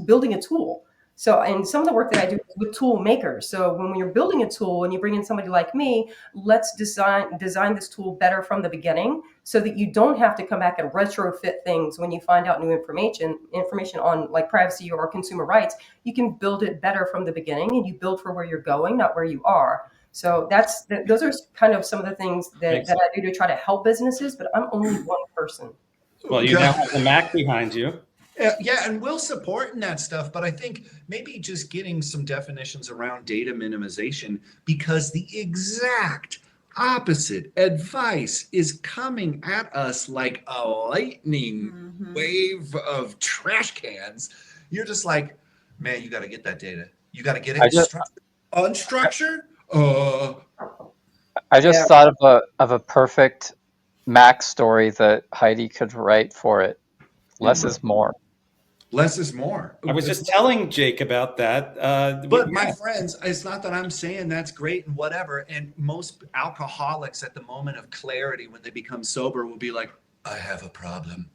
[SPEAKER 3] building a tool. So, and some of the work that I do is with tool makers. So when you're building a tool and you bring in somebody like me, let's design this tool better from the beginning so that you don't have to come back and retrofit things when you find out new information on like privacy or consumer rights. You can build it better from the beginning, and you build for where you're going, not where you are. So those are kind of some of the things that I do to try to help businesses, but I'm only one person.
[SPEAKER 1] Well, you now have the Mac behind you.
[SPEAKER 2] Yeah, and we'll support in that stuff, but I think maybe just getting some definitions around data minimization, because the exact opposite advice is coming at us like a lightning wave of trash cans. You're just like, man, you got to get that data. You got to get it unstructured.
[SPEAKER 4] I just thought of a perfect Mac story that Heidi could write for it. Less is more.
[SPEAKER 2] Less is more.
[SPEAKER 1] I was just telling Jake about that.
[SPEAKER 2] But my friends, it's not that I'm saying that's great and whatever. And most alcoholics at the moment of clarity, when they become sober, will be like, I have a problem.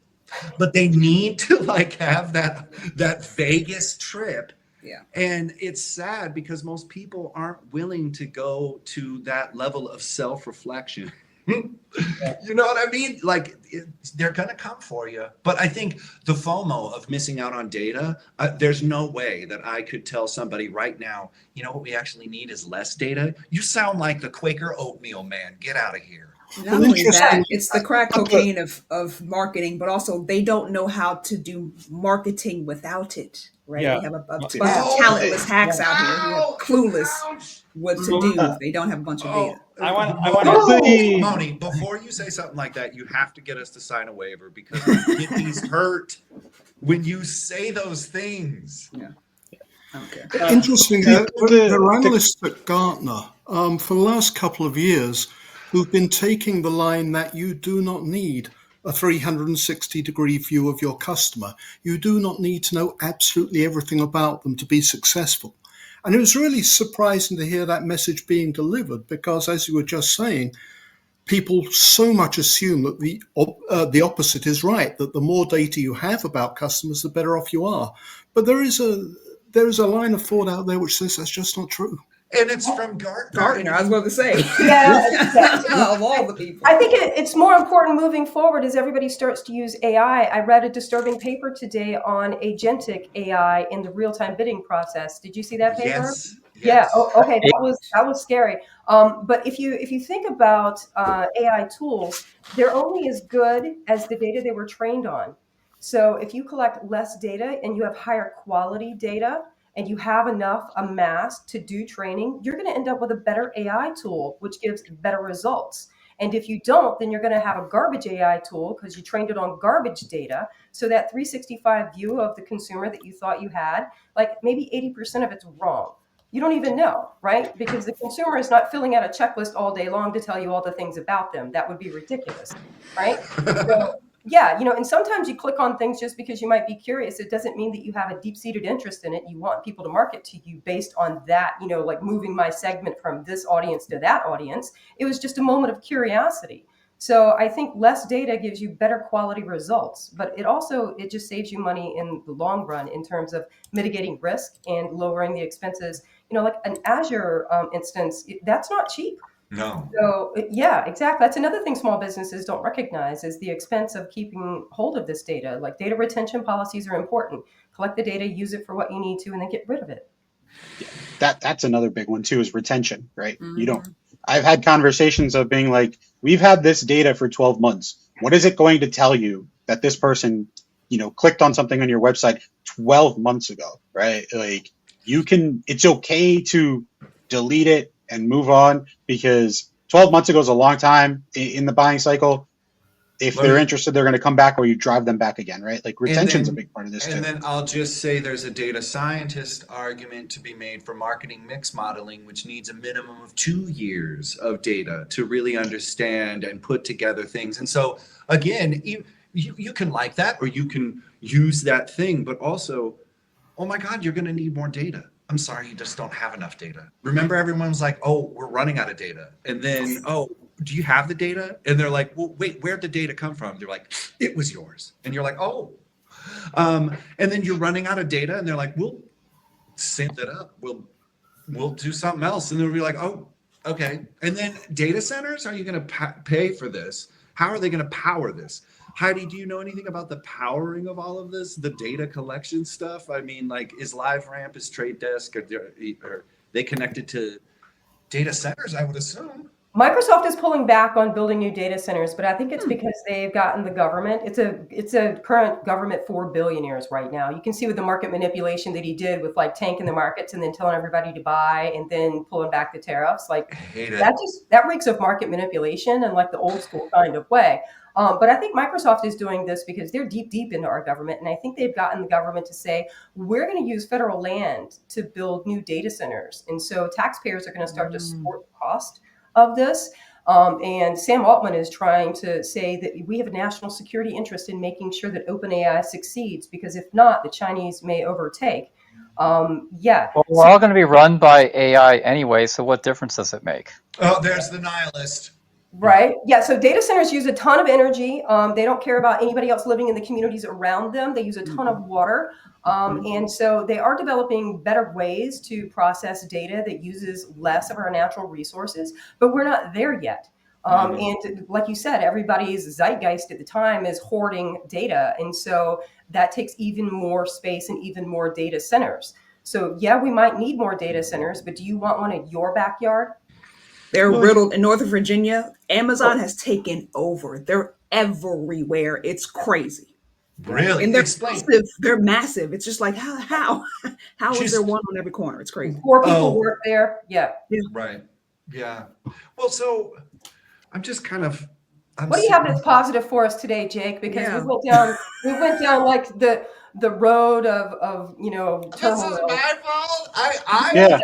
[SPEAKER 2] But they need to have that Vegas trip.
[SPEAKER 7] Yeah.
[SPEAKER 2] And it's sad because most people aren't willing to go to that level of self-reflection. You know what I mean? Like they're gonna come for you. But I think the FOMO of missing out on data, there's no way that I could tell somebody right now, you know what we actually need is less data. You sound like the Quaker oatmeal man. Get out of here.
[SPEAKER 7] Not
[SPEAKER 6] Well,
[SPEAKER 7] only that,
[SPEAKER 6] interestingly,
[SPEAKER 7] it's the crack
[SPEAKER 6] I put,
[SPEAKER 7] cocaine of marketing, but also they don't know how to do marketing without it, right?
[SPEAKER 1] Yeah.
[SPEAKER 7] We have a
[SPEAKER 1] Well,
[SPEAKER 7] bunch of
[SPEAKER 2] Oh,
[SPEAKER 7] talentless hacks out here who are
[SPEAKER 2] ow,
[SPEAKER 7] clueless
[SPEAKER 2] ouch.
[SPEAKER 7] what to
[SPEAKER 1] well,
[SPEAKER 7] do if they don't have a bunch of data.
[SPEAKER 2] Oh,
[SPEAKER 1] I want to.
[SPEAKER 5] The
[SPEAKER 2] Moni, before you say something like that, you have to get us to sign a waiver because my kidneys hurt when you say those things.
[SPEAKER 7] Yeah. Okay.
[SPEAKER 6] interestingly, there are
[SPEAKER 5] the
[SPEAKER 6] analysts at Gartner for the last couple of years who've been taking the line that you do not need a 360-degree view of your customer. You do not need to know absolutely everything about them to be successful. And it was really surprising to hear that message being delivered because, as you were just saying, people so much assume that the opposite is right, that the more data you have about customers, the better off you are. But there is a line of thought out there which says that's just not true.
[SPEAKER 2] And it's from Gartner.
[SPEAKER 7] Gartner, I was about to say.
[SPEAKER 3] Yeah,
[SPEAKER 7] Of all the people.
[SPEAKER 3] I think it's more important moving forward as everybody starts to use AI. I read a disturbing paper today on agentic AI in the real-time bidding process. Did you see that paper?
[SPEAKER 2] Yes.
[SPEAKER 3] Yeah.
[SPEAKER 2] Yes.
[SPEAKER 3] Oh, okay. That was scary. But if you think about AI tools, they're only as good as the data they were trained on. So if you collect less data and you have higher quality data and you have enough amassed to do training, you're going to end up with a better AI tool, which gives better results. And if you don't, then you're going to have a garbage AI tool because you trained it on garbage data. So that 365 view of the consumer that you thought you had, like maybe 80% of it's wrong. You don't even know, right? Because the consumer is not filling out a checklist all day long to tell you all the things about them. That would be ridiculous, right? So, yeah, and sometimes you click on things just because you might be curious. It doesn't mean that you have a deep-seated interest in it. You want people to market to you based on that, like moving my segment from this audience to that audience. It was just a moment of curiosity. So I think less data gives you better quality results, but it just saves you money in the long run in terms of mitigating risk and lowering the expenses. Like an Azure instance, that's not cheap.
[SPEAKER 2] No.
[SPEAKER 3] So yeah, exactly. That's another thing small businesses don't recognize is the expense of keeping hold of this data. Like data retention policies are important. Collect the data, use it for what you need to, and then get rid of it.
[SPEAKER 5] that's another big one too, is retention, right? You don't.
[SPEAKER 7] Mhm.
[SPEAKER 5] I've had conversations of being like, we've had this data for 12 months. What is it going to tell you that this person, clicked on something on your website 12 months ago, right? Like it's okay to delete it and move on because 12 months ago is a long time in the buying cycle. If
[SPEAKER 2] Let
[SPEAKER 5] they're
[SPEAKER 2] me,
[SPEAKER 5] interested, they're going to come back or you drive them back again, right? Like
[SPEAKER 2] and
[SPEAKER 5] retention's a
[SPEAKER 2] then
[SPEAKER 5] big part of this
[SPEAKER 2] and
[SPEAKER 5] too.
[SPEAKER 2] then I'll just say there's a data scientist argument to be made for marketing mix modeling, which needs a minimum of 2 years of data to really understand and put together things. And so again, you can like that or you can use that thing, but also, oh my God, you're going to need more data. I'm sorry, you just don't have enough data. Remember, everyone was like, oh, we're running out of data. And then, oh, do you have the data? And they're like, well, wait, where'd the data come from? They're like, it was yours. And you're like, oh. And then you're running out of data and they're like, we'll synth it up. We'll do something else. And they'll be like, oh, okay. And then data centers, are you going to pay for this? How are they going to power this? Heidi, do you know anything about the powering of all of this, the data collection stuff? I mean, like, is LiveRamp, is Trade Desk, are they connected to data centers? I would assume.
[SPEAKER 3] Microsoft is pulling back on building new data centers, but I think it's because they've gotten the government. It's a current government for billionaires right now. You can see with the market manipulation that he did with like tanking the markets and then telling everybody to buy and then pulling back the tariffs. Like
[SPEAKER 2] I hate it.
[SPEAKER 3] that reeks of market manipulation and like the old school kind of way. But I think Microsoft is doing this because they're deep into our government, and I think they've gotten the government to say we're going to use federal land to build new data centers, and so taxpayers are going to start to support the cost of this. And Sam Altman is trying to say that we have a national security interest in making sure that OpenAI succeeds, because if not, the Chinese may overtake. Yeah.
[SPEAKER 4] Well, we're all going to be run by AI anyway, so what difference does it make?
[SPEAKER 2] Oh, there's the nihilist.
[SPEAKER 3] Right. Yeah. So data centers use a ton of energy. They don't care about anybody else living in the communities around them. They use a ton of water. And so they are developing better ways to process data that uses less of our natural resources, but we're not there yet. And like you said, everybody's zeitgeist at the time is hoarding data. And so that takes even more space and even more data centers. So, yeah, we might need more data centers, but do you want one in your backyard?
[SPEAKER 7] They're
[SPEAKER 2] Well,
[SPEAKER 7] riddled in Northern Virginia. Amazon
[SPEAKER 3] Oh,
[SPEAKER 7] has taken over. They're everywhere. It's crazy.
[SPEAKER 3] yeah.
[SPEAKER 2] really?
[SPEAKER 7] And they're
[SPEAKER 2] Explain.
[SPEAKER 7] massive. They're massive. It's just like how is there
[SPEAKER 2] Just
[SPEAKER 7] one on every corner? It's crazy.
[SPEAKER 3] Poor people
[SPEAKER 2] oh,
[SPEAKER 3] work there. Yeah.
[SPEAKER 7] Yeah.
[SPEAKER 2] right. Yeah. Well, so I'm just kind of I'm
[SPEAKER 3] What do you have
[SPEAKER 2] sitting.
[SPEAKER 3] that's positive for us today, Jake? Because
[SPEAKER 7] Yeah.
[SPEAKER 3] we went down like the road of
[SPEAKER 2] This is
[SPEAKER 3] turmoil.
[SPEAKER 2] my fault.
[SPEAKER 5] Yeah.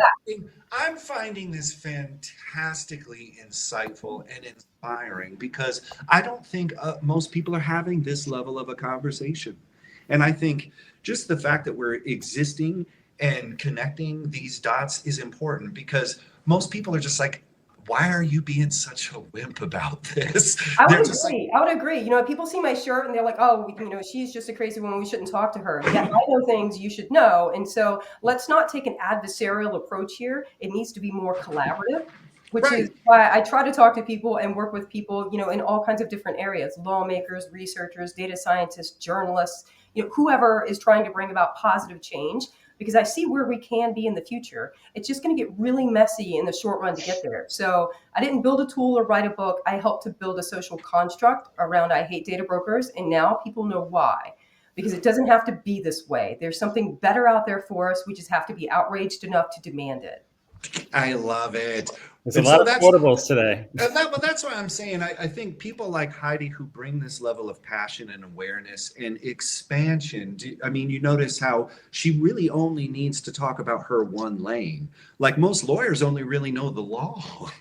[SPEAKER 2] I'm finding this fantastically insightful and inspiring because I don't think most people are having this level of a conversation. And I think just the fact that we're existing and connecting these dots is important because most people are just like, why are you being such a wimp about this?
[SPEAKER 3] I
[SPEAKER 2] They're
[SPEAKER 3] would
[SPEAKER 2] just like,
[SPEAKER 3] agree. I would agree. People see my shirt and they're like, "Oh, she's just a crazy woman. We shouldn't talk to her." Yeah, I know things you should know, and so let's not take an adversarial approach here. It needs to be more collaborative, which is
[SPEAKER 2] right.
[SPEAKER 3] why I try to talk to people and work with people, in all kinds of different areas: lawmakers, researchers, data scientists, journalists, whoever is trying to bring about positive change. Because I see where we can be in the future. It's just going to get really messy in the short run to get there. So I didn't build a tool or write a book. I helped to build a social construct around I hate data brokers. And now people know why. Because it doesn't have to be this way. There's something better out there for us. We just have to be outraged enough to demand it.
[SPEAKER 2] I love it.
[SPEAKER 1] There's a
[SPEAKER 2] And
[SPEAKER 1] lot
[SPEAKER 2] so
[SPEAKER 1] of
[SPEAKER 2] that's
[SPEAKER 1] quotables today.
[SPEAKER 2] but that's what I'm saying. I think people like Heidi who bring this level of passion and awareness and expansion. I mean, you notice how she really only needs to talk about her one lane. Like most lawyers only really know the law,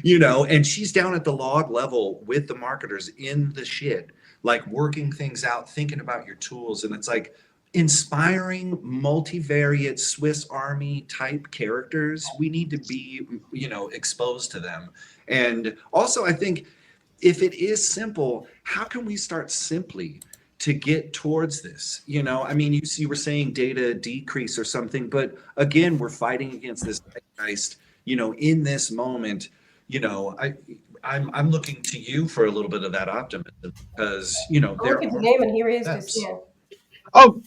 [SPEAKER 2] and she's down at the log level with the marketers in the shit, like working things out, thinking about your tools. And it's like, inspiring multivariate Swiss Army type characters. We need to be, exposed to them. And also, I think if it is simple, how can we start simply to get towards this? I mean, you were saying data decrease or something, but again, we're fighting against this zeitgeist, in this moment, I'm looking to you for a little bit of that optimism because,
[SPEAKER 3] Oh, look
[SPEAKER 2] there
[SPEAKER 3] at
[SPEAKER 2] are
[SPEAKER 3] name, and he raised his
[SPEAKER 2] steps.
[SPEAKER 3] hand.
[SPEAKER 5] Oh,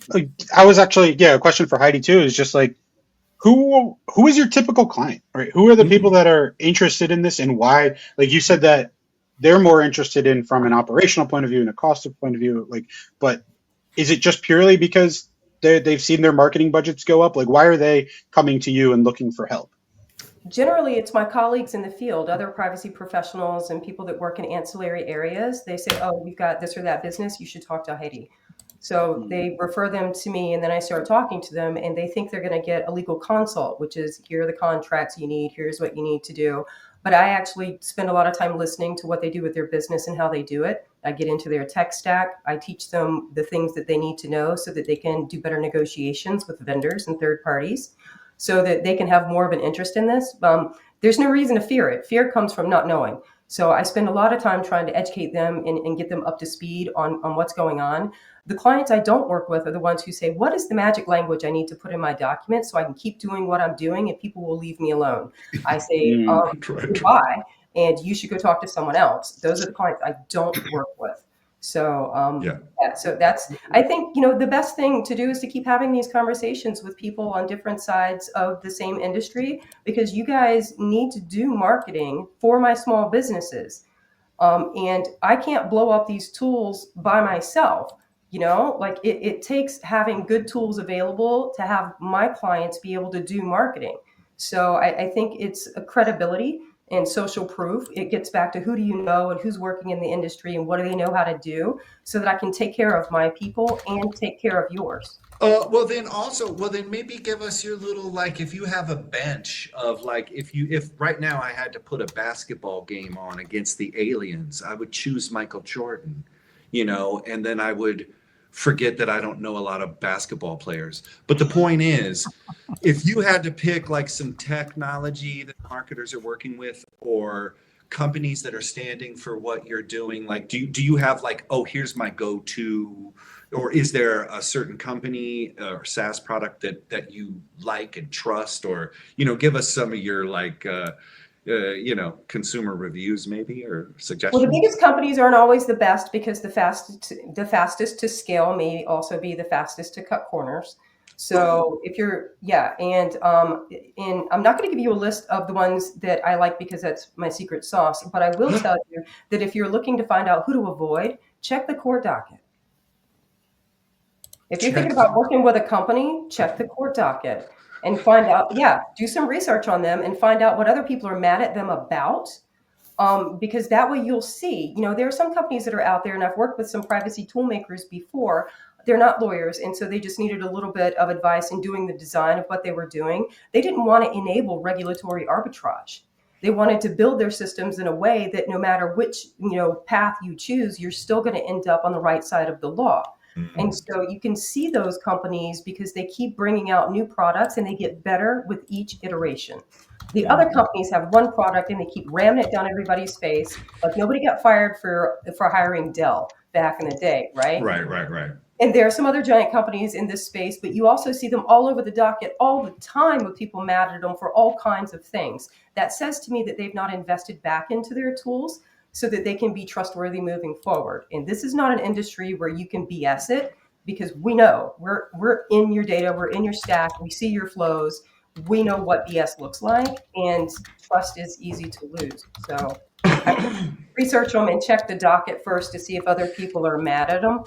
[SPEAKER 5] I was actually, yeah, a question for Heidi too is just like, who is your typical client, right? Who are the people
[SPEAKER 2] Mm.
[SPEAKER 5] that are interested in this and why? Like you said that they're more interested in from an operational point of view and a cost point of view, like, but is it just purely because they've seen their marketing budgets go up? Like, why are they coming to you and looking for help?
[SPEAKER 3] Generally, it's my colleagues in the field, other privacy professionals, and people that work in ancillary areas. They say, "Oh, you've got this or that business. You should talk to Heidi." So they refer them to me, and then I start talking to them, and they think they're going to get a legal consult, which is here are the contracts you need, here's what you need to do. But I actually spend a lot of time listening to what they do with their business and how they do it. I get into their tech stack. I teach them the things that they need to know so that they can do better negotiations with vendors and third parties so that they can have more of an interest in this. There's no reason to fear it. Fear comes from not knowing. So I spend a lot of time trying to educate them and get them up to speed on what's going on. The clients I don't work with are the ones who say, what is the magic language I need to put in my document so I can keep doing what I'm doing and people will leave me alone? I say,
[SPEAKER 5] Mm.
[SPEAKER 2] Right.
[SPEAKER 3] goodbye, and you should go talk to someone else. Those are the clients I don't work with. So,
[SPEAKER 2] Yeah.
[SPEAKER 3] yeah, so that's, I think, the best thing to do is to keep having these conversations with people on different sides of the same industry, because you guys need to do marketing for my small businesses. And I can't blow up these tools by myself. Like it takes having good tools available to have my clients be able to do marketing. So I think it's a credibility and social proof. It gets back to who do you know and who's working in the industry and what do they know how to do so that I can take care of my people and take care of yours.
[SPEAKER 2] Well then maybe give us your little, like, if you have a bench of, like, if right now I had to put a basketball game on against the aliens, I would choose Michael Jordan, and then I would forget that I don't know a lot of basketball players. But the point is, if you had to pick like some technology that marketers are working with or companies that are standing for what you're doing, like do you have like, oh, here's my go-to, or is there a certain company or SaaS product that you like and trust, or give us some of your like consumer reviews maybe, or
[SPEAKER 3] Well, the
[SPEAKER 2] suggestions?
[SPEAKER 3] biggest companies aren't always the best because the fastest to scale may also be the fastest to cut corners. So if you're, yeah, and I'm not going to give you a list of the ones that I like because that's my secret sauce, but I will tell you that if you're looking to find out who to avoid, check the court docket. If you're thinking
[SPEAKER 2] Check
[SPEAKER 3] about
[SPEAKER 2] the
[SPEAKER 3] working with a company, check the court docket and find out, yeah, do some research on them and find out what other people are mad at them about. Because that way you'll see, there are some companies that are out there, and I've worked with some privacy tool makers before. They're not lawyers, and so they just needed a little bit of advice in doing the design of what they were doing. They didn't want to enable regulatory arbitrage. They wanted to build their systems in a way that no matter which path you choose, you're still going to end up on the right side of the law. And so you can see those companies because they keep bringing out new products and they get better with each iteration. The other companies have one product and they keep ramming it down everybody's face. Like nobody got fired for hiring Dell back in the day, right?
[SPEAKER 2] right.
[SPEAKER 3] And there are some other giant companies in this space, but you also see them all over the docket all the time with people mad at them for all kinds of things. That says to me that they've not invested back into their tools so that they can be trustworthy moving forward. And this is not an industry where you can BS it because we know we're in your data, we're in your stack, we see your flows, we know what BS looks like, and trust is easy to lose. So I research them and check the docket first to see if other people are mad at them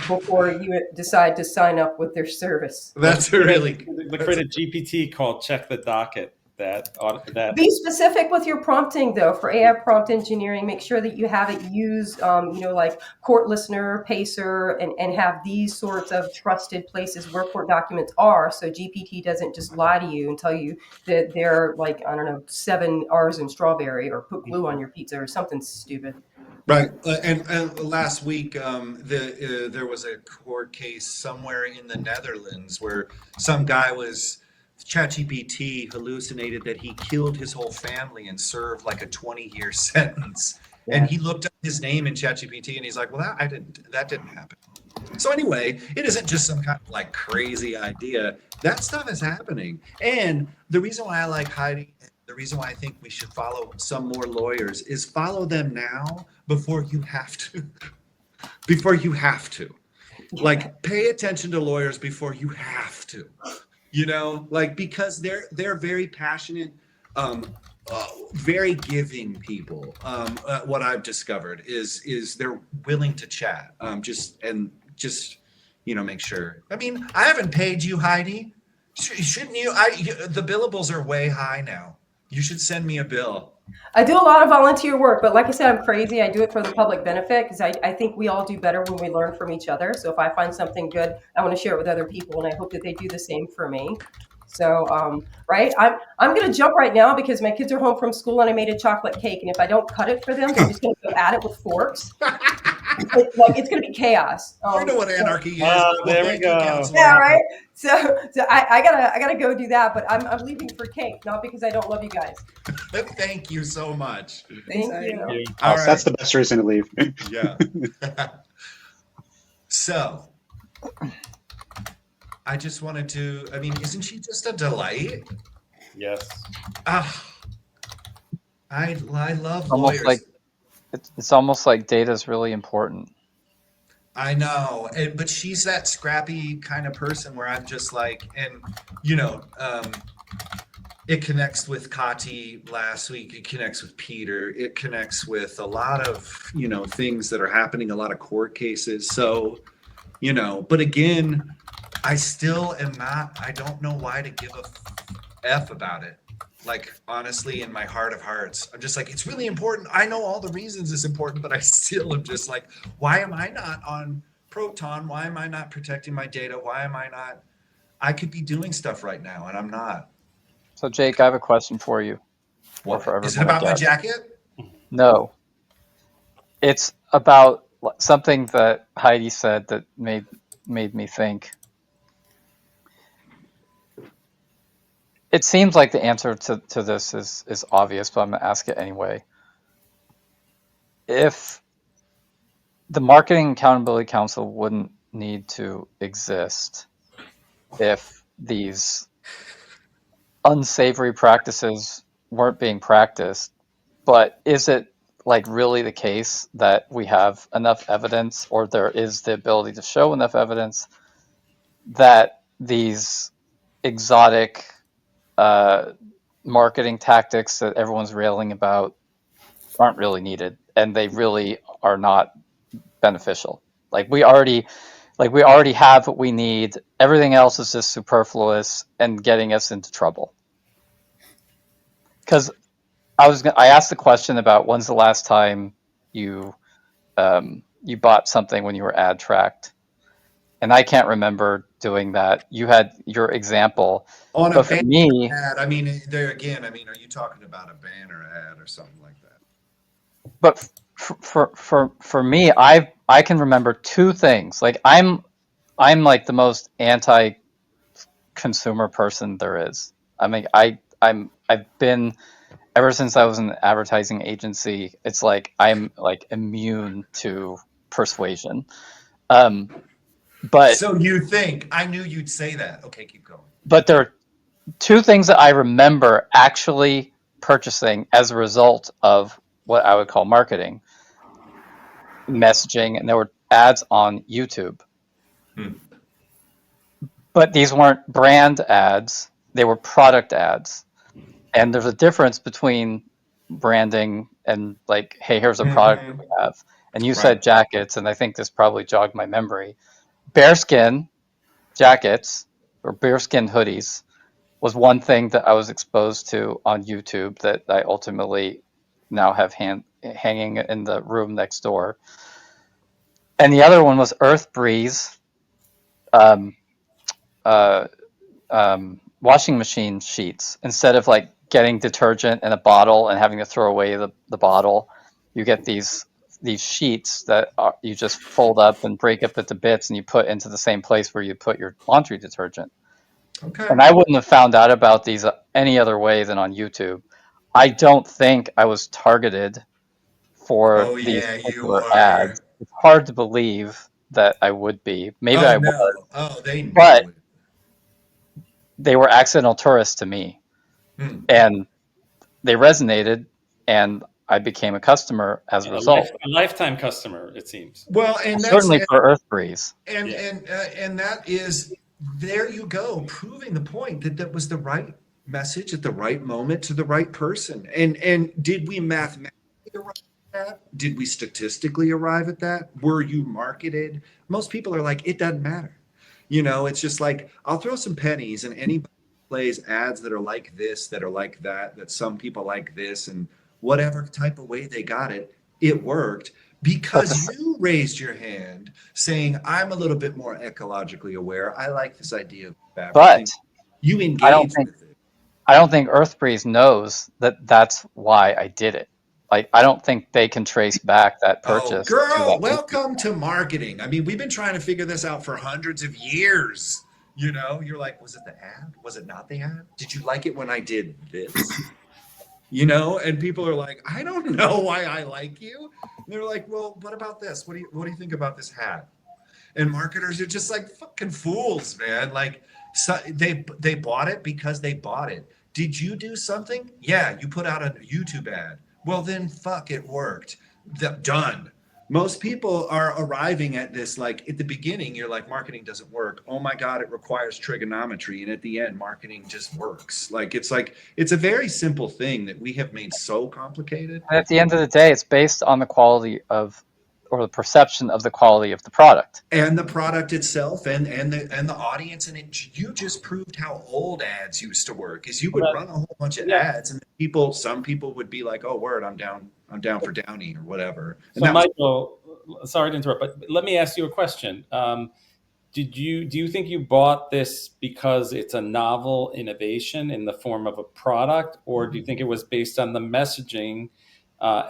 [SPEAKER 3] before you decide to sign up with their service.
[SPEAKER 2] That's really
[SPEAKER 1] Look for the GPT called "Check the Docket." That
[SPEAKER 3] Be specific with your prompting, though. For AI prompt engineering, make sure that you have it use, like Court Listener, Pacer, and have these sorts of trusted places where court documents are, so GPT doesn't just lie to you and tell you that they're like, I don't know, 7 R's in strawberry or put glue on your pizza or something stupid.
[SPEAKER 2] right. And last week, there was a court case somewhere in the Netherlands where some guy was ChatGPT hallucinated that he killed his whole family and served like a 20-year sentence.
[SPEAKER 3] Yeah.
[SPEAKER 2] And he looked up his name in ChatGPT and he's like, "Well, that didn't happen." So anyway, it isn't just some kind of like crazy idea. That stuff is happening. And the reason why I like Heidi, the reason why I think we should follow some more lawyers is follow them now before you have to. Before you have to. Like pay attention to lawyers before you have to. Because they're very passionate, very giving people. What I've discovered is they're willing to chat. Just make sure. I mean, I haven't paid you, Heidi. Shouldn't you? The billables are way high now. You should send me a bill.
[SPEAKER 3] I do a lot of volunteer work, but like I said, I'm crazy. I do it for the public benefit because I think we all do better when we learn from each other. So if I find something good, I want to share it with other people, and I hope that they do the same for me. So, right, I'm going to jump right now because my kids are home from school and I made a chocolate cake, and if I don't cut it for them, they're just going to go at it with forks. It's going to be chaos.
[SPEAKER 2] You know what anarchy is.
[SPEAKER 1] there we go.
[SPEAKER 3] Yeah, right. So I gotta go do that, but I'm leaving for cake, not because I don't love you guys.
[SPEAKER 2] Thank you so much.
[SPEAKER 7] Thanks,
[SPEAKER 3] Thank
[SPEAKER 7] Heidi.
[SPEAKER 3] you.
[SPEAKER 2] All
[SPEAKER 5] That's the best reason to leave.
[SPEAKER 2] Yeah. So, I just wanted to, isn't she just a delight?
[SPEAKER 1] yes.
[SPEAKER 2] I love
[SPEAKER 4] Almost
[SPEAKER 2] lawyers.
[SPEAKER 4] like it's almost like data is really important.
[SPEAKER 2] I know, but she's that scrappy kind of person where I'm just like, and it connects with Kati last week. It connects with Peter. It connects with a lot of things that are happening, a lot of court cases. So, but again, I still am not. I don't know why to give a f about it. Like, honestly, in my heart of hearts, I'm just like, it's really important. I know all the reasons it's important, but I still am just like, why am I not on Proton? Why am I not protecting my data? Why am I not? I could be doing stuff right now, and I'm not.
[SPEAKER 4] So, Jake, I have a question for you.
[SPEAKER 2] What?
[SPEAKER 4] For
[SPEAKER 2] Is it
[SPEAKER 4] everyone,
[SPEAKER 2] about
[SPEAKER 4] I
[SPEAKER 2] my
[SPEAKER 4] guess.
[SPEAKER 2] jacket?
[SPEAKER 4] No. It's about something that Heidi said that made me think. It seems like the answer to this is obvious, but I'm going to ask it anyway. If the Marketing Accountability Council wouldn't need to exist if these unsavory practices weren't being practiced. But is it like really the case that we have enough evidence, or there is the ability to show enough evidence that these exotic uh, marketing tactics that everyone's railing about aren't really needed, and they really are not beneficial? Like we already have what we need. Everything else is just superfluous and getting us into trouble. Because I asked the question about when's the last time you you bought something when you were ad tracked, and I can't remember doing that. You had your example,
[SPEAKER 2] On a
[SPEAKER 4] but for
[SPEAKER 2] banner
[SPEAKER 4] me,
[SPEAKER 2] ad, I mean, there again, I mean, are you talking about a banner ad or something like that?
[SPEAKER 4] but for me, I can remember two things. Like I'm like the most anti consumer person there is. I mean, I've been ever since I was in an advertising agency. It's like I'm like immune to persuasion. Um, but
[SPEAKER 2] So you think, I knew you'd say that. Okay, keep going.
[SPEAKER 4] there are two things that I remember actually purchasing as a result of what I would call marketing, messaging, and there were ads on YouTube.
[SPEAKER 2] Hmm.
[SPEAKER 4] But these weren't brand ads, they were product ads. And there's a difference between branding and like, hey, here's a product that
[SPEAKER 2] Hmm.
[SPEAKER 4] we have. And you
[SPEAKER 2] Right.
[SPEAKER 4] said jackets, and I think this probably jogged my memory. Bearskin jackets or bearskin hoodies was one thing that I was exposed to on YouTube that I ultimately now have hanging in the room next door. And the other one was Earth Breeze um, uh, washing machine sheets. Instead of like getting detergent in a bottle and having to throw away the bottle, you get these sheets that you just fold up and break up into bits and you put into the same place where you put your laundry detergent.
[SPEAKER 2] Okay.
[SPEAKER 4] And I wouldn't have found out about these any other way than on YouTube. I don't think I was targeted for
[SPEAKER 2] Oh
[SPEAKER 4] these
[SPEAKER 2] yeah, you
[SPEAKER 4] particular
[SPEAKER 2] were.
[SPEAKER 4] ads. It's hard to believe that I would be. Maybe
[SPEAKER 2] Oh
[SPEAKER 4] I was,
[SPEAKER 2] no. Oh, they
[SPEAKER 4] but
[SPEAKER 2] knew it.
[SPEAKER 4] they were accidental tourists to me,
[SPEAKER 2] Hmm.
[SPEAKER 4] and they resonated, and I became a customer as a result.
[SPEAKER 1] A lifetime customer, it seems.
[SPEAKER 2] Well, and that's
[SPEAKER 4] Certainly for Earth Breeze.
[SPEAKER 1] Yeah.
[SPEAKER 2] and that is, there you go, proving the point that that was the right message at the right moment to the right person. And did we mathematically arrive at that? Did we statistically arrive at that? Were you marketed? Most people are like, it doesn't matter. You know, it's just like, I'll throw some pennies and anybody plays ads that are like this, that are like that, that some people like this, and whatever type of way they got it, it worked
[SPEAKER 4] But
[SPEAKER 2] because
[SPEAKER 4] the,
[SPEAKER 2] you raised your hand saying, I'm a little bit more ecologically aware. I like this idea of fabric
[SPEAKER 4] but
[SPEAKER 2] thing. You
[SPEAKER 4] I don't
[SPEAKER 2] engage
[SPEAKER 4] think
[SPEAKER 2] with it.
[SPEAKER 4] I don't think Earth Breeze knows that that's why I did it. Like I don't think they can trace back that
[SPEAKER 2] Oh,
[SPEAKER 4] purchase to
[SPEAKER 2] girl,
[SPEAKER 4] that YouTube.
[SPEAKER 2] welcome to marketing. I mean, we've been trying to figure this out for hundreds of years. You know, you're like, was it the ad? Was it not the ad? Did you like it when I did this? You know, and people are like, I don't know why I like you. And they're like, well, what about this? What do you think about this hat? And marketers are just like fucking fools, man. Like, so they bought it because they bought it. Did you do something? Yeah, you put out a YouTube ad. Well, then fuck, it worked. Done. Most people are arriving at this like at the beginning, you're like, marketing doesn't work. Oh my God, it requires trigonometry. And at the end, marketing just works. Like, it's a very simple thing that we have made so complicated.
[SPEAKER 4] And at the end of the day, it's based on the quality of, or the perception of the quality of the product.
[SPEAKER 2] And the product itself and the audience, and it, you just proved how old ads used to work is you would
[SPEAKER 1] Well,
[SPEAKER 2] run a whole bunch of
[SPEAKER 1] yeah.
[SPEAKER 2] ads and some people would be like, oh word, I'm down for Downey or whatever, and
[SPEAKER 1] So,
[SPEAKER 2] that was
[SPEAKER 1] Michael, sorry to interrupt, but let me ask you a question. Do you think you bought this because it's a novel innovation in the form of a product, or do you think it was based on the messaging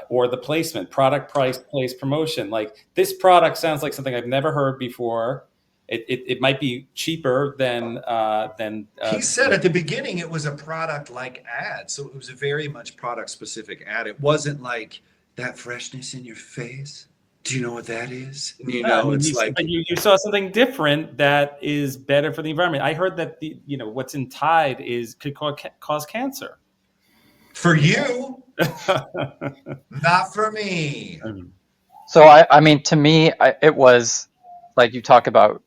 [SPEAKER 1] or the placement, product, price, place, promotion? Like this product sounds like something I've never heard before. It might be cheaper than
[SPEAKER 2] he said at the beginning it was a product like ad, so it was a very much product specific ad. It wasn't like that freshness in your face. Do you know what that is? You
[SPEAKER 1] I
[SPEAKER 2] know,
[SPEAKER 1] mean,
[SPEAKER 2] it's like,
[SPEAKER 1] you saw something different that is better for the environment. I heard that what's in Tide is could cause cancer.
[SPEAKER 2] For you, not for me.
[SPEAKER 4] So I mean, to me, it was like you talk about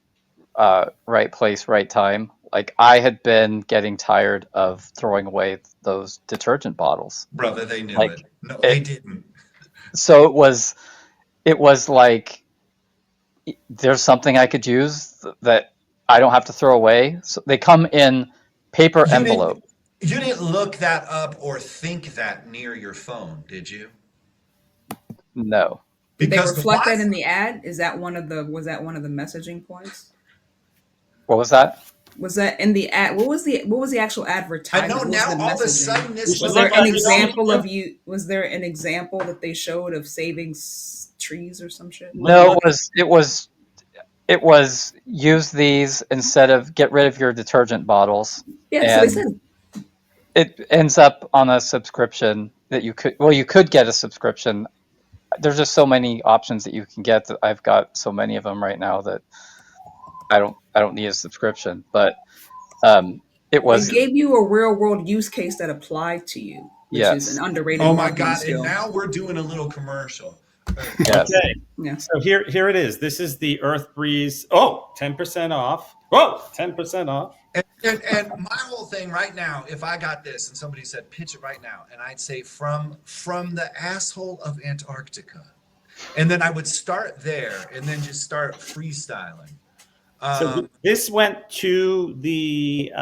[SPEAKER 4] right place, right time. Like I had been getting tired of throwing away those detergent bottles.
[SPEAKER 2] Brother, they knew
[SPEAKER 4] Like
[SPEAKER 2] it. No, they
[SPEAKER 4] it,
[SPEAKER 2] didn't.
[SPEAKER 4] so it was like there's something I could use that I don't have to throw away. So they come in paper
[SPEAKER 2] You didn't
[SPEAKER 4] envelope.
[SPEAKER 2] you didn't look that up or think that near your phone, did you?
[SPEAKER 4] No.
[SPEAKER 7] Did they
[SPEAKER 2] Because the
[SPEAKER 7] reflect that
[SPEAKER 2] Wi-Fi,
[SPEAKER 7] in the ad? Is that one of the was that one of the messaging points?
[SPEAKER 4] What was that?
[SPEAKER 7] Was that in the ad? What was the actual
[SPEAKER 2] I know
[SPEAKER 7] advertisement? What was
[SPEAKER 2] now
[SPEAKER 7] the
[SPEAKER 2] all of a
[SPEAKER 7] messaging?
[SPEAKER 2] sudden
[SPEAKER 1] You
[SPEAKER 2] this
[SPEAKER 1] should
[SPEAKER 7] Was
[SPEAKER 2] was
[SPEAKER 1] look
[SPEAKER 7] there
[SPEAKER 2] like
[SPEAKER 7] an
[SPEAKER 1] on. You know what you
[SPEAKER 7] example
[SPEAKER 1] should
[SPEAKER 7] of
[SPEAKER 1] do?
[SPEAKER 7] you? Was there an example that they showed of saving trees or some shit?
[SPEAKER 1] Look,
[SPEAKER 4] No,
[SPEAKER 1] look.
[SPEAKER 4] it was use these instead of get rid of your detergent bottles,
[SPEAKER 7] Yeah, so they
[SPEAKER 4] and
[SPEAKER 7] said.
[SPEAKER 4] it ends up on a subscription that you could get a subscription. There's just so many options that you can get that I've got so many of them right now that I don't need a subscription. But it
[SPEAKER 7] They
[SPEAKER 4] was
[SPEAKER 7] gave you a real world use case that applied to you, which is an
[SPEAKER 4] yes,
[SPEAKER 7] underrated
[SPEAKER 2] oh my
[SPEAKER 7] marketing
[SPEAKER 2] God, and
[SPEAKER 7] skill.
[SPEAKER 2] now we're doing a little commercial.
[SPEAKER 4] yes.
[SPEAKER 1] Okay.
[SPEAKER 7] Yeah.
[SPEAKER 1] So here it is. This is the Earth Breeze. Oh, 10% off. Whoa, 10% off.
[SPEAKER 2] And my whole thing right now, if I got this and somebody said pitch it right now, and I'd say from the asshole of Antarctica, and then I would start there and then just start freestyling.
[SPEAKER 1] So
[SPEAKER 2] Um,
[SPEAKER 1] this went to the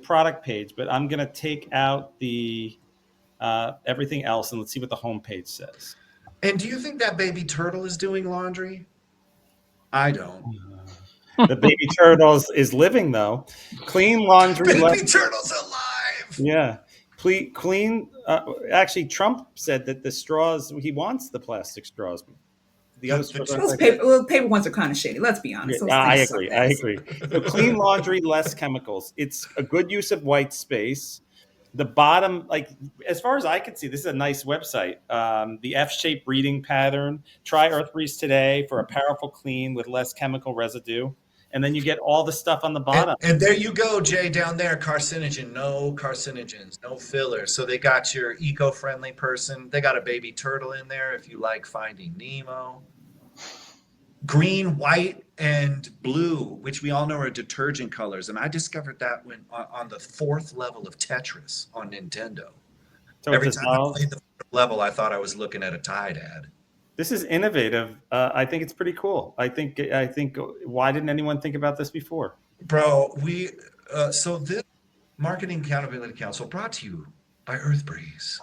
[SPEAKER 1] product page, but I'm gonna take out the everything else and let's see what the homepage says.
[SPEAKER 2] and do you think that baby turtle is doing laundry? I don't.
[SPEAKER 1] The baby turtles is living though. Clean laundry less.
[SPEAKER 2] Baby turtle's alive.
[SPEAKER 1] Yeah. Clean. Actually, Trump said that the straws, he wants the plastic straws. The other straws aren't
[SPEAKER 7] Those
[SPEAKER 1] that good.
[SPEAKER 7] paper ones are kind of shady. Let's be honest. Those
[SPEAKER 1] Yeah, I
[SPEAKER 7] things suck
[SPEAKER 1] agree. I
[SPEAKER 7] ass.
[SPEAKER 1] agree. So clean laundry, less chemicals. It's a good use of white space. The bottom, like as far as I can see, this is a nice website. The F-shaped breathing pattern. Try Earth Breeze today for a powerful clean with less chemical residue. And then you get all the stuff on the bottom.
[SPEAKER 2] And there you go, Jay, down there, carcinogen, no carcinogens, no fillers. So they got your eco-friendly person. They got a baby turtle in there if you like Finding Nemo. Green, white, and blue, which we all know are detergent colors. And I discovered that when on the fourth level of Tetris on Nintendo.
[SPEAKER 1] So
[SPEAKER 2] Every
[SPEAKER 1] it
[SPEAKER 2] time I
[SPEAKER 1] dissolves.
[SPEAKER 2] played the fourth level, I thought I was looking at a Tide ad.
[SPEAKER 1] This is innovative. I think it's pretty cool. I think. Why didn't anyone think about this before?
[SPEAKER 2] Bro, so this Marketing Accountability Council brought to you by Earth Breeze.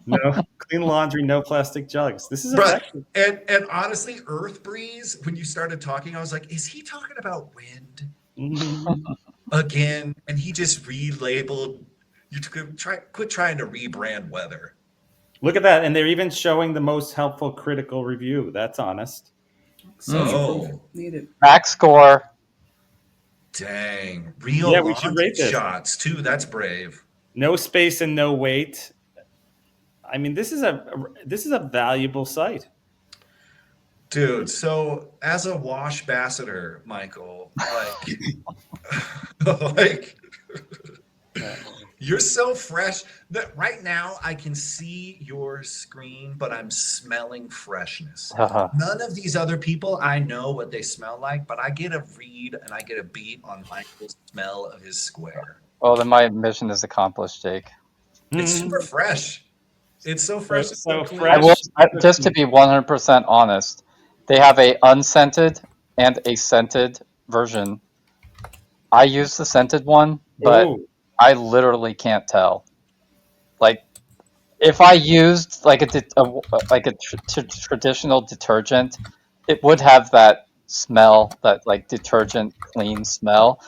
[SPEAKER 1] No clean laundry, no plastic jugs. This is
[SPEAKER 2] But
[SPEAKER 1] effective.
[SPEAKER 2] and honestly, Earth Breeze, when you started talking, I was like, is he talking about wind again? And he just relabeled. Quit trying to rebrand weather.
[SPEAKER 1] Look at that, and they're even showing the most helpful critical review. That's honest.
[SPEAKER 2] Oh,
[SPEAKER 7] Needed.
[SPEAKER 4] Max score.
[SPEAKER 2] dang. Real
[SPEAKER 1] Yeah, we should
[SPEAKER 2] laundry
[SPEAKER 1] rate this.
[SPEAKER 2] shots, too. That's brave.
[SPEAKER 1] No space and no weight. I mean, this is a valuable site.
[SPEAKER 2] Dude, so as a wash ambassador, Michael, like you're so fresh that right now I can see your screen, but I'm smelling freshness. None of these other people, I know what they smell like, but I get a read and I get a beat on Michael's smell of his square.
[SPEAKER 4] Well, then my mission is accomplished, Jake.
[SPEAKER 2] It's super fresh. It's so fresh.
[SPEAKER 1] So-
[SPEAKER 2] It's
[SPEAKER 1] so
[SPEAKER 2] clean.
[SPEAKER 1] fresh.
[SPEAKER 4] Just to be 100% honest, they have a unscented and a scented version. I use the scented one, but
[SPEAKER 1] Oh,
[SPEAKER 4] I literally can't tell. Like, if I used like a traditional detergent, it would have that smell, that like detergent clean smell.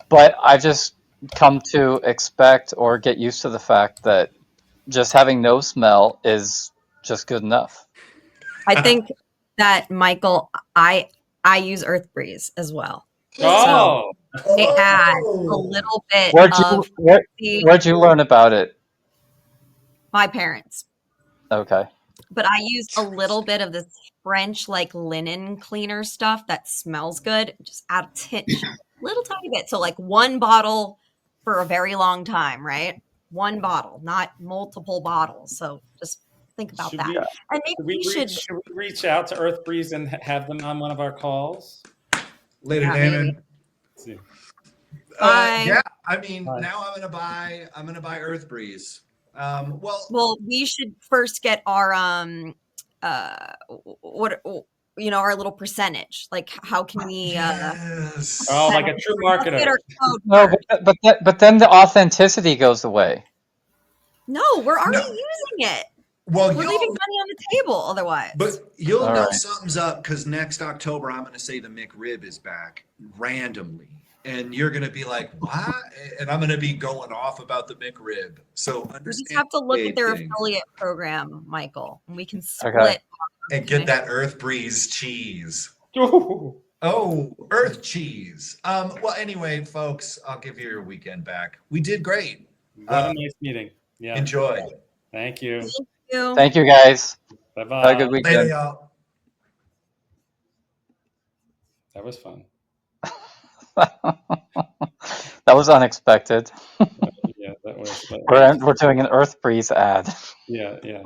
[SPEAKER 4] But I just come to expect or get used to the fact that just having no smell is just good enough.
[SPEAKER 8] I think that Michael, I use Earth Breeze as well.
[SPEAKER 1] oh,
[SPEAKER 8] It adds a
[SPEAKER 2] Oh.
[SPEAKER 8] little bit
[SPEAKER 4] Where'd
[SPEAKER 8] of
[SPEAKER 4] where'd you learn about it?
[SPEAKER 8] my parents,
[SPEAKER 4] Okay.
[SPEAKER 8] but I use a little bit of this French like linen cleaner stuff that smells good. Just add a little tiny bit. So like one bottle for a very long time, right? one bottle, not multiple bottles. So just think about
[SPEAKER 1] Should
[SPEAKER 8] that.
[SPEAKER 1] we,
[SPEAKER 8] And maybe we should.
[SPEAKER 1] should we reach out to Earth Breeze and have them on one of our calls?
[SPEAKER 2] Later,
[SPEAKER 8] Yeah,
[SPEAKER 2] Damon.
[SPEAKER 8] maybe.
[SPEAKER 1] Let's see.
[SPEAKER 8] Bye.
[SPEAKER 2] Yeah, I mean,
[SPEAKER 1] Bye.
[SPEAKER 2] now I'm gonna buy Earth Breeze. Well,
[SPEAKER 8] Well, we should first get our what our little percentage. Like, how can we
[SPEAKER 2] yes.
[SPEAKER 1] Oh, like a true
[SPEAKER 8] let's get
[SPEAKER 1] marketer.
[SPEAKER 8] our code
[SPEAKER 4] No,
[SPEAKER 8] first.
[SPEAKER 4] but then the authenticity goes away.
[SPEAKER 8] No, we're already
[SPEAKER 2] No.
[SPEAKER 8] using it.
[SPEAKER 2] Well,
[SPEAKER 8] We're leaving money on the table otherwise.
[SPEAKER 2] but you'll
[SPEAKER 4] All
[SPEAKER 2] know
[SPEAKER 4] right.
[SPEAKER 2] something's up because next October I'm going to say the McRib is back randomly, and you're going to be like, "What?" And I'm going to be going off about the McRib. So
[SPEAKER 8] we
[SPEAKER 2] understand.
[SPEAKER 8] just have to look at their
[SPEAKER 2] thing
[SPEAKER 8] affiliate program, Michael, and we can split.
[SPEAKER 4] Okay.
[SPEAKER 2] and get that Earth Breeze cheese.
[SPEAKER 1] Ooh.
[SPEAKER 2] Oh, Earth cheese. Well, anyway, folks, I'll give you your weekend back. We did great.
[SPEAKER 1] What a nice meeting. Yeah.
[SPEAKER 2] Enjoy.
[SPEAKER 1] Thank you.
[SPEAKER 8] Thank you.
[SPEAKER 4] Thank you, guys.
[SPEAKER 1] Bye-bye.
[SPEAKER 4] Have a good
[SPEAKER 2] Later,
[SPEAKER 4] weekend.
[SPEAKER 2] y'all.
[SPEAKER 1] That was fun.
[SPEAKER 4] That was unexpected.
[SPEAKER 1] Yeah, that was.
[SPEAKER 4] We're doing an Earth Breeze ad.
[SPEAKER 1] Yeah, yeah.